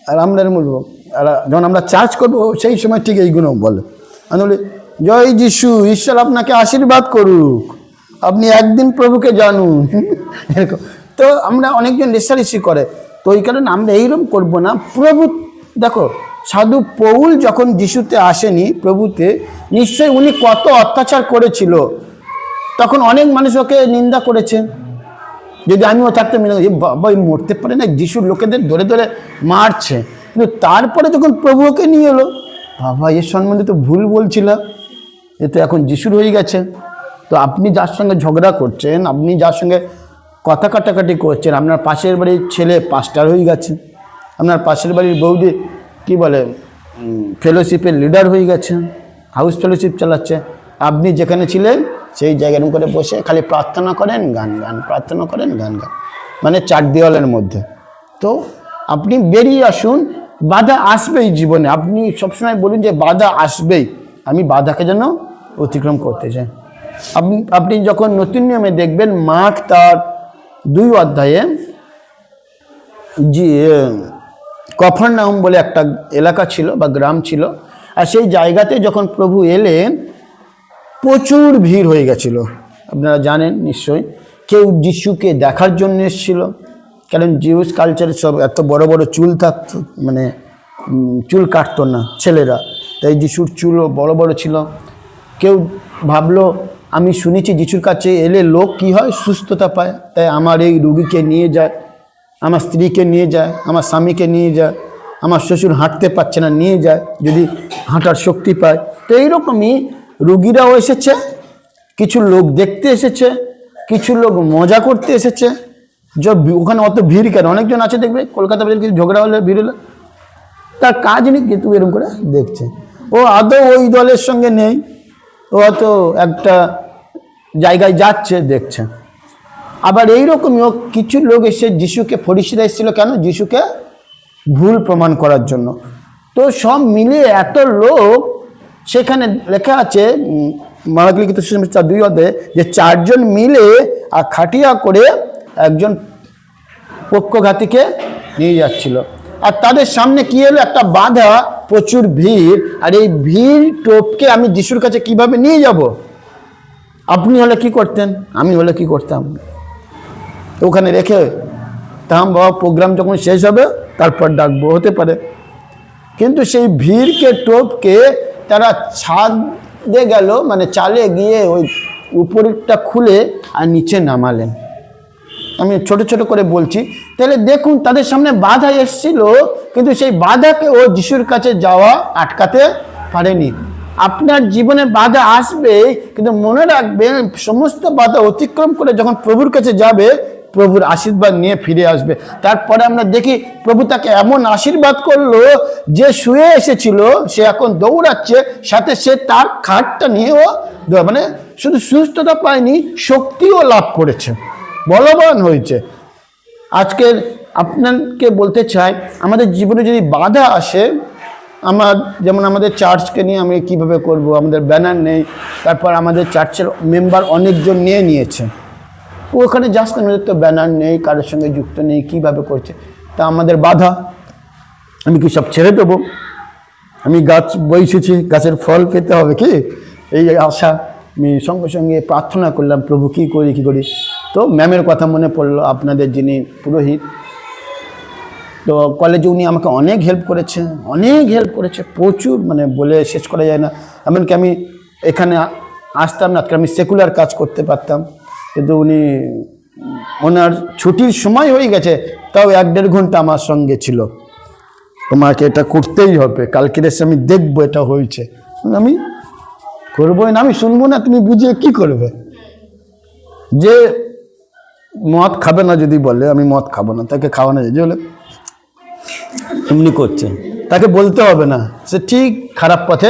আর আমরা বলবো, আর যখন আমরা চার্জ করবো সেই সময় ঠিক এইগুলো বলে। আমি বলি, জয় যিশু, ঈশ্বর আপনাকে আশীর্বাদ করুক, আপনি একদিন প্রভুকে জানুন এরকম। তো আমরা অনেকজন রেষারেষি করে, তো ওই কারণে আমরা এইরকম করবো না। প্রভু দেখো, সাধু পৌল যখন যিশুতে আসেনি, প্রভুতে, নিশ্চয়ই উনি কত অত্যাচার করেছিল, তখন অনেক মানুষ ওকে নিন্দা করেছে। যদি আমিও থাকতাম, বাবা মরতে পারে না, যিশুর লোকেদের ধরে ধরে মারছে। কিন্তু তারপরে যখন প্রভু ওকে নিয়ে এলো, বাবা এর সম্বন্ধে তো ভুল বলছিলাম, এ তো এখন যিশুর হয়ে গেছে। তো আপনি যার সঙ্গে ঝগড়া করছেন, আপনি যার সঙ্গে কথা কাটাকাটি করছেন, আপনার পাশের বাড়ির ছেলে পাস্টার হয়ে গেছে, আপনার পাশের বাড়ির বৌদি কি বলে ফেলোশিপের লিডার হয়ে গেছে, হাউস ফেলোশিপ চালাচ্ছে। আপনি যেখানে ছিলেন সেই জায়গায় করে বসে খালি প্রার্থনা করেন, গান গান, প্রার্থনা করেন, গান গান, মানে 4 দেওয়ালের মধ্যে। তো আপনি বেরিয়ে আসুন, বাধা আসবেই জীবনে। আপনি সবসময় বলুন যে বাধা আসবেই, আমি বাধাকে যেন অতিক্রম করতে চাই। আপনি যখন নতুন নিয়মে দেখবেন, মার্ক তার 2 অধ্যায়ে যে কফরনাহুম বলে একটা এলাকা ছিল বা গ্রাম ছিল, আর সেই জায়গাতে যখন প্রভু এলেন প্রচুর ভিড় হয়ে গেছিল। আপনারা জানেন নিশ্চয়ই, কেউ যিশুকে দেখার জন্য এসেছিল, কারণ জিউস কালচারে সব এত বড় বড় চুল থাকতো, মানে চুল কাটতো না ছেলেরা, তাই যিশুর চুলও বড় বড় ছিল। কেউ ভাবলো, আমি শুনেছি যিশুর কাছে এলে লোক কি হয়, সুস্থতা পায়, তাই আমার এই রুগীকে নিয়ে যায়, আমার স্ত্রীকে নিয়ে যায়, আমার স্বামীকে নিয়ে যায়, আমার শ্বশুর হাঁটতে পারছে না, নিয়ে যায়, যদি হাঁটার শক্তি পায়। তো এইরকমই রুগীরাও এসেছে, কিছু লোক দেখতে এসেছে, কিছু লোক মজা করতে এসেছে। ওখানে অত ভিড় কেন? অনেকজন আছে দেখবে, কলকাতা বাজারে কিছু ঝগড়া হলে, ভিড় হলে, তার কাজ নেই, কিন্তু এরকম করে দেখছে। ও আদৌ ওই দলের সঙ্গে নেই, ও হয়তো একটা জায়গায় যাচ্ছে, দেখছে। আবার এইরকমই কিছু লোক এসে যিশুকে, ফরিসিরা এসেছিল কেন? যিশুকে ভুল প্রমাণ করার জন্য। তো সব মিলিয়ে এত লোক, সেখানে লেখা আছে মার্ক লিখিত সুসমাচার 2 অধ্যায়ে যে 4 জন মিলে আর খাটিয়া করে একজন পক্ষঘাতীকে নিয়ে যাচ্ছিল। আর তাদের সামনে কি হলো? একটা বাধা, প্রচুর ভিড়। আর এই ভিড় টোপকে আমি যিশুর কাছে কিভাবে নিয়ে যাব? আপনি হলে কি করতেন? আমি হলে কি করতাম? ওখানে রেখে তাম, বাবা প্রোগ্রাম যখন শেষ হবে তারপর ডাকবো, হতে পারে। কিন্তু সেই ভিড়কে টোপকে তারা ছাদে গেল, মানে চালে গিয়ে ওই উপরটা খুলে আর নিচে নামালেন। আমি ছোট ছোট করে বলছি, তাহলে দেখুন তাদের সামনে বাধা এসেছিল, কিন্তু সেই বাধাকে ও যিশুর কাছে যাওয়া আটকাতে পারেনি। আপনার জীবনে বাধা আসবে, কিন্তু মনে রাখবেন সমস্ত বাধা অতিক্রম করে যখন প্রভুর কাছে যাবে, প্রভুর আশীর্বাদ নিয়ে ফিরে আসবে। তারপরে আমরা দেখি প্রভু তাকে এমন আশীর্বাদ করলো, যে শুয়ে এসেছিল সে এখন দৌড়াচ্ছে, সাথে সে তার খাটটা নিয়েও, মানে শুধু সুস্থতা পায়নি, শক্তিও লাভ করেছে, বলবান হয়েছে। আজকের আপনাকে বলতে চাই, আমাদের জীবনে যদি বাধা আসে, যেমন আমাদের চার্চকে নিয়ে আমি কিভাবে করব, আমাদের ব্যানার নেই, তারপর আমাদের চার্চের মেম্বার অনেকজন নিয়েছে, ওখানে জাস্ট আমাদের তো ব্যানার নেই, কারোর সঙ্গে যুক্ত নেই, কিভাবে করছে, তা আমাদের বাধা। আমি কি সব ছেড়ে দেবো? আমি গাছ বসেছি, গাছের ফল পেতে হবে, কি এই আশা। আমি সঙ্গে সঙ্গে প্রার্থনা করলাম, প্রভু কী করি। তো ম্যামের কথা মনে পড়লো, আপনাদের যিনি পুরোহিত, তো কলেজে উনি আমাকে অনেক হেল্প করেছে, প্রচুর, মানে বলে শেষ করা যায় না। এমনকি আমি এখানে আসতাম না, আমি সেকুলার কাজ করতে পারতাম, কিন্তু উনি, ওনার ছুটির সময় হয়ে গেছে, তাও 1-1.5 ঘন্টা আমার সঙ্গে ছিল। তোমাকে এটা করতেই হবে, কালকের এসে আমি দেখবো এটা হয়েছে, আমি করবোই না, আমি শুনবো না, তুমি বুঝিয়ে কি করবে? যে মদ খাবে না যদি বলে আমি মদ খাবো না, তাকে খাওয়ানো যায়, যে বলে এমনি করছে, তাকে বলতে হবে না, সে ঠিক খারাপ পথে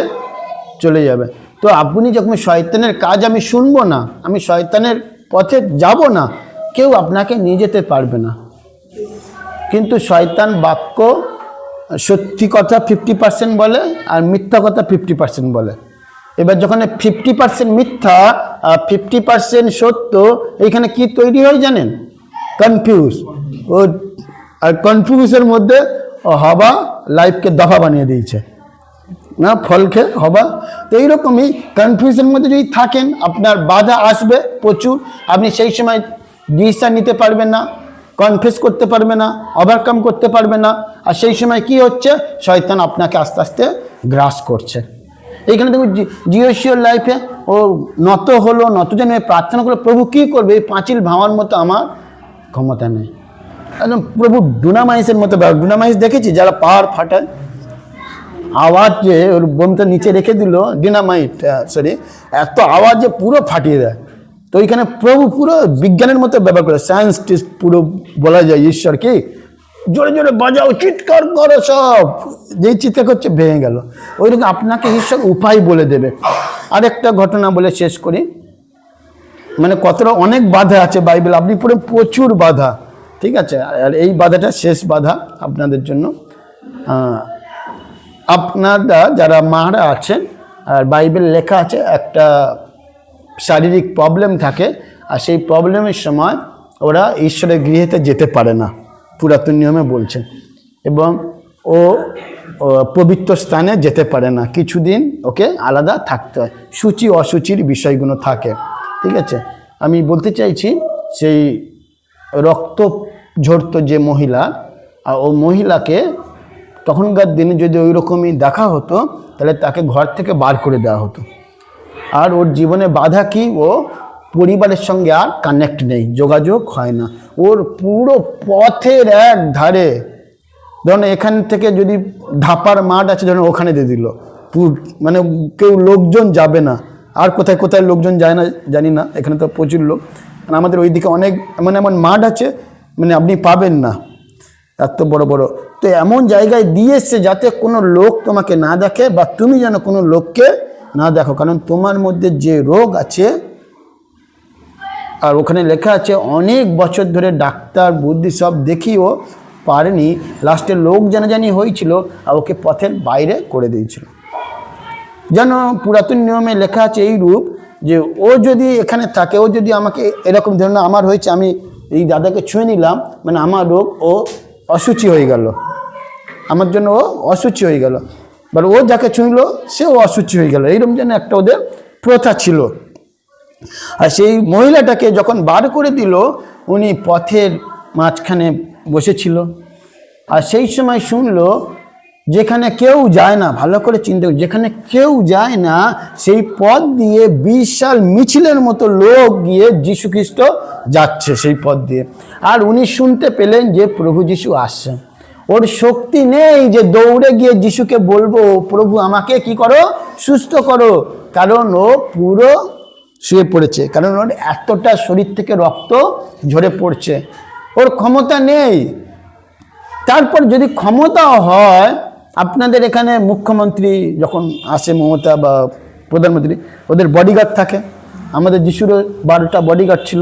চলে যাবে। তো আপনি যখন শয়তানের কাজ আমি শুনবো না, আমি শয়তানের পথে যাব না, কেউ আপনাকে নিয়ে যেতে পারবে না, কিন্তু শয়তান বাক্য সত্যি কথা 50% বলে আর মিথ্যা কথা 50% বলে। এবার যখন 50% মিথ্যা আর 50% সত্য, এইখানে কি তৈরি হয় জানেন? কনফিউজ। ও আর কনফিউজের মধ্যে হবা লাইফকে দফা বানিয়ে দিয়েছে না, ফল খেয়ে হবা। তো এইরকমই কনফিউজের মধ্যে যদি থাকেন, আপনার বাধা আসবে প্রচুর, আপনি সেই সময় ডিসিশন নিতে পারবেন না, কনফেস করতে পারবে না, ওভারকাম করতে পারবে না। আর সেই সময় কি হচ্ছে? শয়তান আপনাকে আস্তে আস্তে গ্রাস করছে। এইখানে দেখুন জিওসিওর লাইফে ও নত হলো, নত যেন প্রার্থনা করলো, প্রভু কী করবে? এই পাঁচিল ভাঙার মতো আমার ক্ষমতা নেই। একদম প্রভু ডুনামাইসের মতো। ডুনামাইস দেখেছি যারা পাহাড় ফাটায়, আওয়াজ যে ওর বোমটা নিচে রেখে দিল, ডিনামাইট সরি, এত আওয়াজ যে পুরো ফাটিয়ে দেয়। তো ওইখানে প্রভু পুরো বিজ্ঞানের মতো ব্যবহার করে, সায়েন্সটিস্ট পুরো বলা যায় ঈশ্বর কি জোরে জোরে বাজাও, চিৎকার করো, সব যেই চিৎকার করছে ভেঙে গেল। ওইরকম আপনাকে ঈশ্বর উপায় বলে দেবে। আরেকটা ঘটনা বলে শেষ করি, মানে কতটা অনেক বাধা আছে বাইবেল, আপনি পুরো প্রচুর বাধা, ঠিক আছে? আর এই বাধাটা শেষ বাধা আপনাদের জন্য। আপনারা যারা মারা আছেন, আর বাইবেল লেখা আছে একটা শারীরিক প্রবলেম থাকে, আর সেই প্রবলেমের সময় ওরা ঈশ্বরের গৃহেতে যেতে পারে না, পুরাতন নিয়মে বলছেন, এবং ও পবিত্র স্থানে যেতে পারে না, কিছুদিন ওকে আলাদা থাকতে হয়, সূচি অসুচির বিষয়গুলো থাকে, ঠিক আছে? আমি বলতে চাইছি সেই রক্ত ঝরতো যে মহিলা, ও মহিলাকে তখনকার দিনে যদি ওই রকমই দেখা হতো, তাহলে তাকে ঘর থেকে বার করে দেওয়া হতো। আর ওর জীবনে বাধা কি? ও পরিবারের সঙ্গে আর কানেক্ট নেই, যোগাযোগ হয় না। ওর পুরো পথের এক ধারে, ধরুন এখান থেকে যদি ধাপার মাঠ আছে, ধরুন ওখানে দিয়ে দিল, মানে কেউ লোকজন যাবে না। আর কোথায় কোথায় লোকজন যায় না জানি না, এখানে তো প্রচুর লোক, মানে আমাদের ওইদিকে অনেক এমন এমন মাঠ আছে, মানে আপনি পাবেন না, এত বড় বড়। তো এমন জায়গায় দিয়ে এসছে যাতে কোনো লোক তোমাকে না দেখে, বা তুমি যেন কোনো লোককে না দেখো, কারণ তোমার মধ্যে যে রোগ আছে। আর ওখানে লেখা আছে অনেক বছর ধরে ডাক্তার বুদ্ধি সব দেখিও পারেনি, লাস্টে লোক জানাজানি হয়েছিল, আর ওকে পথের বাইরে করে দিয়েছিল। যেন পুরাতন নিয়মে লেখা আছে এই রূপ, যে ও যদি এখানে থাকে, ও যদি আমাকে এরকম ধরনের আমার হয়েছে, আমি এই দাদাকে ছুঁয়ে নিলাম, মানে আমার রোগ, ও অসুচি হয়ে গেল, আমার জন্য ও অসুচি হয়ে গেল, বা ও যাকে ছুঁইল সেও অসুচি হয়ে গেল, এইরকম যেন একটা ওদের প্রথা ছিল। আর সেই মহিলাটাকে যখন বার করে দিল, উনি পথের মাঝখানে বসেছিল, আর সেই সময় শুনলো যেখানে কেউ যায় না, ভালো করে চিন্তা করি, যেখানে কেউ যায় না সেই পথ দিয়ে বিশাল মিছিলের মতো লোক গিয়ে যীশু খ্রিস্ট যাচ্ছে সেই পথ দিয়ে। আর উনি শুনতে পেলেন যে প্রভু যীশু আসছেন। ওর শক্তি নেই যে দৌড়ে গিয়ে যীশুকে বলবো, প্রভু আমাকে কি করো, সুস্থ করো, কারণ ও পুরো শুয়ে পড়েছে, কারণ ওর এতটা শরীর থেকে রক্ত ঝরে পড়ছে, ওর ক্ষমতা নেই। তারপর যদি ক্ষমতাও হয়, আপনাদের এখানে মুখ্যমন্ত্রী যখন আসে, মমতা বা প্রধানমন্ত্রী, ওদের বডিগার্ড থাকে, আমাদের যিশুরও 12টা বডিগার্ড ছিল,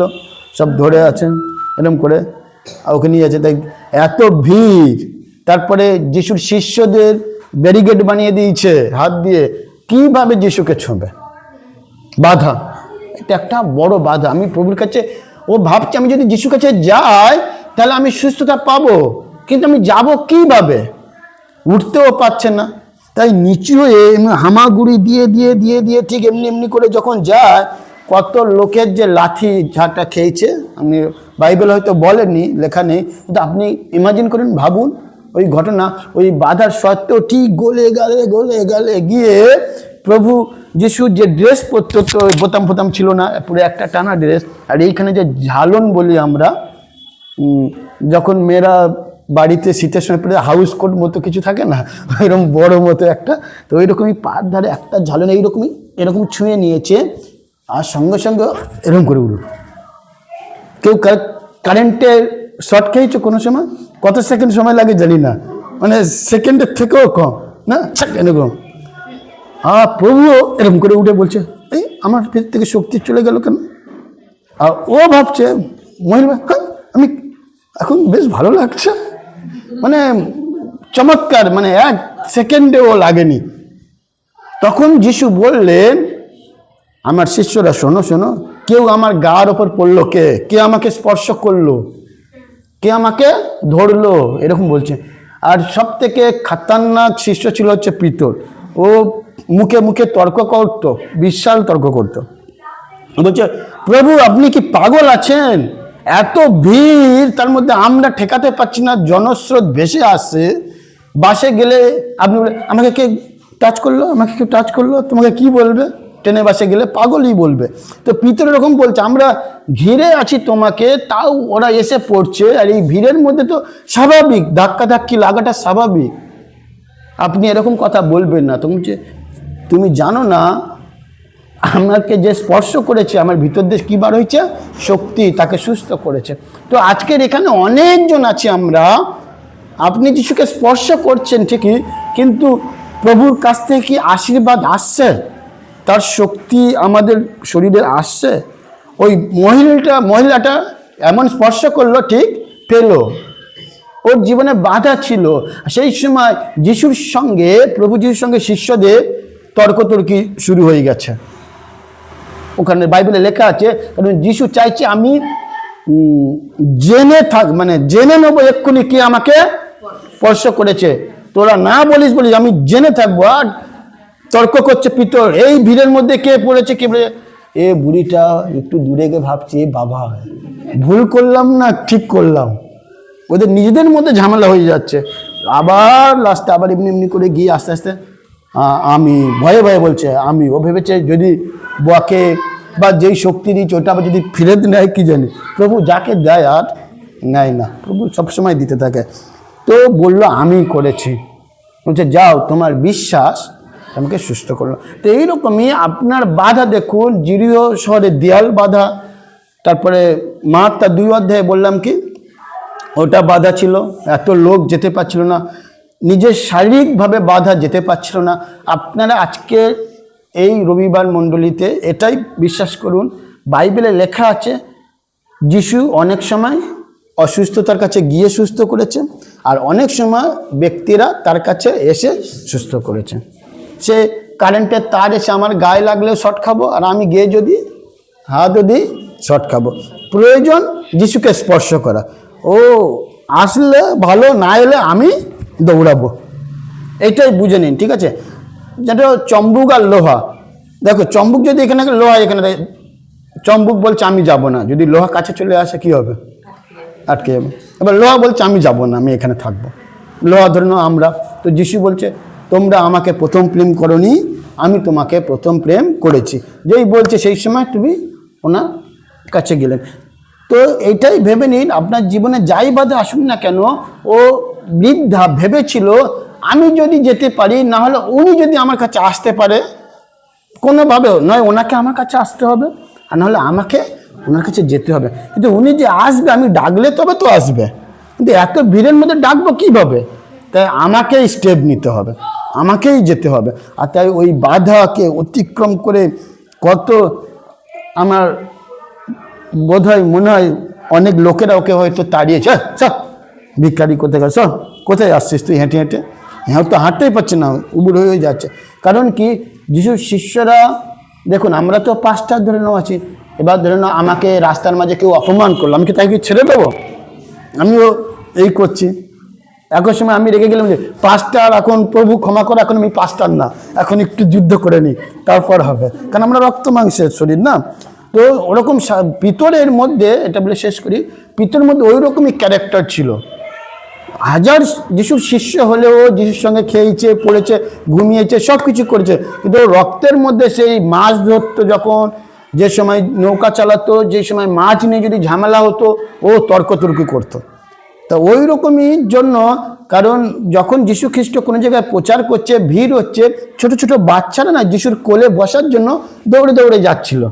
সব ধরে আছেন এরকম করে, ওকে নিয়ে আছে, তাই এত ভিড়। তারপরে যিশুর শিষ্যদের ব্যারিকেড বানিয়ে দিয়েছে হাত দিয়ে, কিভাবে যিশুকে ছোঁবে? বাধা, এটা একটা বড় বাধা। আমি প্রভুর কাছে, ও ভাবছে আমি যদি যিশুর কাছে যাই তাহলে আমি সুস্থতা পাবো, কিন্তু আমি যাব কিভাবে? উঠতেও পারছে না, তাই নিচু হয়ে হামাগুড়ি দিয়ে দিয়ে দিয়ে দিয়ে ঠিক এমনি এমনি করে যখন যায়, কত লোকের যে লাঠি ঝাঁটা খেয়েছে, আমি বাইবেল হয়তো বলেনি, লেখা নেই, কিন্তু আপনি ইমাজিন করেন, ভাবুন ওই ঘটনা। ওই বাধার সত্ত্বেও ঠিক গলে গেলে গিয়ে প্রভু যিশু যে ড্রেস পরতো, তো বোতাম ফোতাম ছিল না, পুরো একটা টানা ড্রেস, আর এইখানে যে ঝালন বলি আমরা, যখন মেয়েরা বাড়িতে শীতের সময় পরে হাউস কোট মতো কিছু থাকে না, ওইরকম বড় মতো একটা, তো ওইরকমই পার ধারে একটা ঝালন এইরকমই এরকম ছুঁয়ে নিয়েছে, আর সঙ্গে সঙ্গে এরকম করে উঠল। কেউ কারেন্টের শর্ট খেয়েছো কোনো সময়? কত সেকেন্ড সময় লাগে জানি না, মানে সেকেন্ডের থেকেও কম না, এরকম। প্রভুও এরকম করে উঠে বলছে, এই আমার ভেতর থেকে শক্তি চলে গেল কেন? আর ও ভাবছে মহিলা, আমি এখন বেশ ভালো লাগছে, মানে চমৎকার, মানে এক সেকেন্ডেও লাগেনি। তখন যিশু বললেন, আমার শিষ্যরা শোনো শোনো, কেউ আমার গার ওপর পড়লো, কে আমাকে স্পর্শ করলো, কে আমাকে ধরলো, এরকম বলছে। আর সব থেকে খতরনাক শিষ্য ছিল হচ্ছে পিতর। ও মুখে মুখে তর্ক করতো, বিশাল তর্ক করতো। বলছে, প্রভু আপনি কি পাগল আছেন? এত ভিড়, তার মধ্যে আমরা ঠেকাতে পারছি না, জনস্রোত ভেসে আসছে। বাসে গেলে আপনি বলে, আমাকে কে টাচ করলো, আমাকে কেউ টাচ করলো, তোমাকে কি বলবে? ট্রেনে বাসে গেলে পাগলই বলবে। তো পিতর এরকম বলছে, আমরা ঘিরে আছি তোমাকে, তাও ওরা এসে পড়ছে। আর এই ভিড়ের মধ্যে তো স্বাভাবিক ধাক্কাধাক্কি লাগাটা স্বাভাবিক, আপনি এরকম কথা বলবেন না। তুমি জানো না আমাকে যে স্পর্শ করেছে, আমার ভিতর দিয়ে কী বার হয়েছে? শক্তি, তাকে সুস্থ করেছে। তো আজকের এখানে অনেকজন আছি আমরা, আপনি যিশুকে স্পর্শ করছেন ঠিকই, কিন্তু প্রভুর কাছ থেকে কি আশীর্বাদ আসছে? তার শক্তি আমাদের শরীরে আসছে? ওই মহিলাটা এমন স্পর্শ করলো, ঠিক পেল। ওর জীবনে বাধা ছিল। সেই সময় প্রভু যিশুর সঙ্গে শিষ্যদের তর্কতর্কি শুরু হয়ে গেছে। ওখানে বাইবেলে লেখা আছে, কারণ যিশু চাইছে আমি জেনে নেবো এক্ষুনি কে আমাকে স্পর্শ করেছে। তোরা না বলিস আমি জেনে থাকবো। আর তর্ক করছে পিতর, এই ভিড়ের মধ্যে কে পড়েছে। এ বুড়িটা একটু দূরে গিয়ে ভাবছে, বাবা ভুল করলাম না ঠিক করলাম। ওদের নিজেদের মধ্যে ঝামেলা হয়ে যাচ্ছে। আবার লাস্টে আবার এমনি করে গিয়ে আস্তে আস্তে আমি ভয়ে ভয়ে বলছে আমি। ও ভেবেছে যদি বকে বা যেই শক্তি দিচ্ছে ওটা আবার যদি ফিরে নেয় কি জানি। প্রভু যাকে দেয় আর নেয় না, প্রভু সবসময় দিতে থাকে। তো বললো আমি করেছি। বলছে যাও, তোমার বিশ্বাস আমাকে সুস্থ করলো। তো এইরকমই আপনার বাধা দেখুন, জিরিও শহরের দেয়াল বাধা, তারপরে মার্তা 2 অধ্যায়ে বললাম কি ওটা বাধা ছিল, এত লোক যেতে পারছিল না, নিজের শারীরিকভাবে বাধা যেতে পারছিল না। আপনারা আজকে এই রবিবার মণ্ডলীতে এটাই বিশ্বাস করুন, বাইবেলে লেখা আছে যিশু অনেক সময় অসুস্থতার কাছে গিয়ে সুস্থ করেছে, আর অনেক সময় ব্যক্তিরা তার কাছে এসে সুস্থ করেছে। সে কারেন্টের তার এসে আমার গায়ে লাগলেও শর্ট খাবো, আর আমি গিয়ে যদি হাতও দিই শর্ট খাবো। প্রয়োজন যিশুকে স্পর্শ করা। ও আসলে ভালো, না এলে আমি দৌড়াবো, এইটাই বুঝে নিন, ঠিক আছে? যেটা চম্বুক আর লোহা, দেখো চম্বুক যদি এখানে, লোহা এখানে, চম্বুক বলছে আমি যাব না, যদি লোহা কাছে চলে আসে কি হবে? আটকে যাবে। এবার লোহা বলছে আমি যাব না, আমি এখানে থাকবো। লোহা ধরুন আমরা, তো যিশু বলছে তোমরা আমাকে প্রথম প্রেম করোনি, আমি তোমাকে প্রথম প্রেম করেছি। যেই বলছে সেই সময় তুমি ওনার কাছে গেলেন। তো এইটাই ভেবে নিন, আপনার জীবনে যাই বাধা আসুন না কেন, ও বৃদ্ধা ভেবেছিল আমি যদি যেতে পারি, না হলে উনি যদি আমার কাছে আসতে পারে, কোনোভাবেও নয় ওনাকে আমার কাছে আসতে হবে, আর নাহলে আমাকে ওনার কাছে যেতে হবে। কিন্তু উনি যে আসবে, আমি ডাকলে তবে তো আসবে, কিন্তু এত ভিড়ের মধ্যে ডাকবো কীভাবে? তাই আমাকেই স্টেপ নিতে হবে, আমাকেই যেতে হবে। আর তাই ওই বাধাকে অতিক্রম করে কত আমার বোধহয় মনে হয় অনেক লোকেরা ওকে হয়তো তাড়িয়েছে, সব ভিক্ষারি কোথায় সব কোথায় আসছিস তুই হেঁটে হেঁটে, হ্যাঁ তো হাঁটতেই পারছে না, উবুড় হয়ে যাচ্ছে। কারণ কি যিশুর শিষ্যরা দেখুন, আমরা তো পাঁচটা ধরে নেওয়া আছি। এবার ধরে নাও আমাকে রাস্তার মাঝে কেউ অপমান করলো, আমি কি তাকে ছেড়ে দেবো? আমিও এই করছি। একই সময় আমি রেগে গেলাম যে পাঁচটার, এখন প্রভু ক্ষমা করে, এখন আমি পাঁচটার না, এখন একটু যুদ্ধ করে নিই তারপর হবে, কারণ আমরা রক্ত মাংসের শরীর না। তো ওরকম পিতরের মধ্যে, এটা বলে শেষ করি, পিতরের মধ্যে ওই রকমই ক্যারেক্টার ছিল। হাজার যিশুর শিষ্য হলেও যিশুর সঙ্গে খেয়েছে, পড়েছে, ঘুমিয়েছে, সব কিছু করেছে, কিন্তু রক্তের মধ্যে সেই মাছ ধরতো যখন, যে সময় নৌকা চালাতো, যে সময় মাছ নিয়ে যদি ঝামেলা হতো, ও তর্কতর্কি করতো। তা ওই রকমই জন্য, কারণ যখন যিশু খ্রিস্ট কোনো জায়গায় প্রচার করছে, ভিড় হচ্ছে, ছোট ছোট বাচ্চারা না যিশুর কোলে বসার জন্য দৌড়ে দৌড়ে যাচ্ছিল।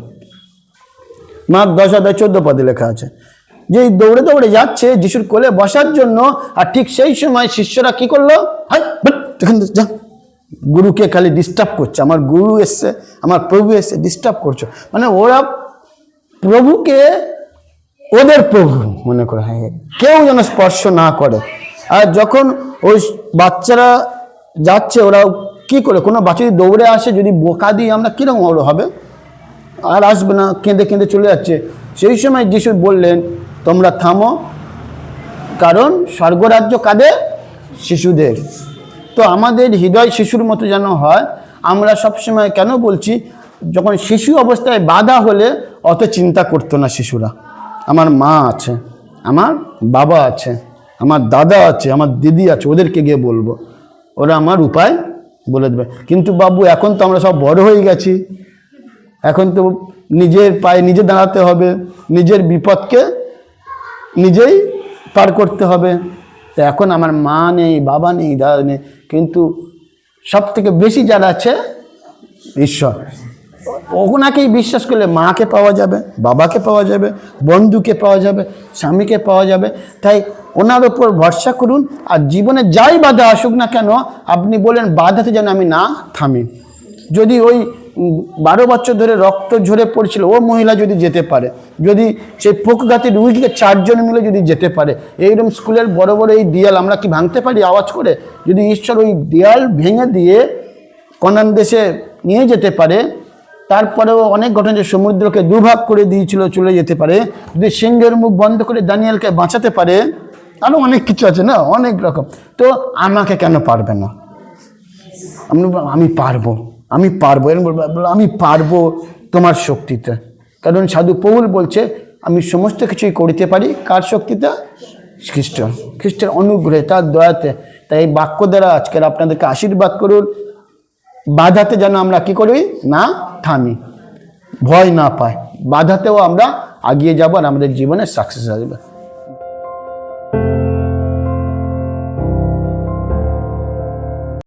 মার্ক 10:14 লেখা আছে যে দৌড়ে দৌড়ে যাচ্ছে যিশুর কোলে বসার জন্য। আর ঠিক সেই সময় শিষ্যরা কি করলো? যা, গুরুকে খালি ডিস্টার্ব করছে, আমার গুরু এসছে, আমার প্রভু এসছে, ডিস্টার্ব করছো। মানে ওরা প্রভুকে ওদের প্রভু মনে করে, হ্যাঁ কেউ যেন স্পর্শ না করে। আর যখন ওই বাচ্চারা যাচ্ছে, ওরা কি করে, কোনো বাচ্চা যদি দৌড়ে আসে, যদি বোকা দিই আমরা, কীরকম ওরা হবে? আর আসবে না, কেঁদে কেঁদে চলে যাচ্ছে। সেই সময় যিশু বললেন, তোমরা থামো, কারণ স্বর্গরাজ্য কাদের? শিশুদের। তো আমাদের হৃদয় শিশুর মতো যেন হয়। আমরা সবসময় কেন বলছি, যখন শিশু অবস্থায় বাধা হলে অত চিন্তা করতো না শিশুরা। আমার মা আছে, আমার বাবা আছে, আমার দাদা আছে, আমার দিদি আছে, ওদেরকে গিয়ে বলবো, ওরা আমার উপায় বলে দেবে। কিন্তু বাবু, এখন তো আমরা সব বড় হয়ে গেছি, এখন তো নিজের পায়ে নিজে দাঁড়াতে হবে, নিজের বিপদকে নিজেই পার করতে হবে। তো এখন আমার মা নেই, বাবা নেই, দাদা নেই, কিন্তু সব থেকে বেশি যারা আছে ঈশ্বর। ওনাকেই বিশ্বাস করলে মাকে পাওয়া যাবে, বাবাকে পাওয়া যাবে, বন্ধুকে পাওয়া যাবে, স্বামীকে পাওয়া যাবে। তাই ওনার ওপর ভরসা করুন। আর জীবনে যাই বাধা আসুক না কেন, আপনি বলেন বাধাতে যেন আমি না থামি। যদি ওই 12 বছর ধরে রক্ত ঝরে পড়ছিল ও মহিলা যদি যেতে পারে, যদি সেই পোকঘাতে রুগীকে 4 জন মিলে যদি যেতে পারে, এইরকম স্কুলের বড় বড় এই দেয়াল আমরা কি ভাঙতে পারি আওয়াজ করে? যদি ঈশ্বর ওই দেয়াল ভেঙে দিয়ে কনান দেশে নিয়ে যেতে পারে, তারপরেও অনেক ঘটনা, যে সমুদ্রকে দুভাগ করে দিয়েছিল, চলে যেতে পারে, যদি সিংহের মুখ বন্ধ করে দানিয়েলকে বাঁচাতে পারে, আরও অনেক কিছু আছে না, অনেক রকম। তো আমাকে কেন পারবে না? আমি পারবো, আমি পারবো, আমি পারবো তোমার শক্তিতে। কারণ সাধু পৌল বলছে, আমি সমস্ত কিছুই করিতে পারি কার শক্তিতে? খ্রিস্টের অনুগ্রহে, তার দয়াতে। তাই এই বাক্য দ্বারা আজকের আপনাদেরকে আশীর্বাদ করুন। বাধাতে যেন আমরা কি করি না থামি, ভয় না পাই, বাধাতেও আমরা এগিয়ে যাব, আর আমাদের জীবনে সাকসেস আসবে।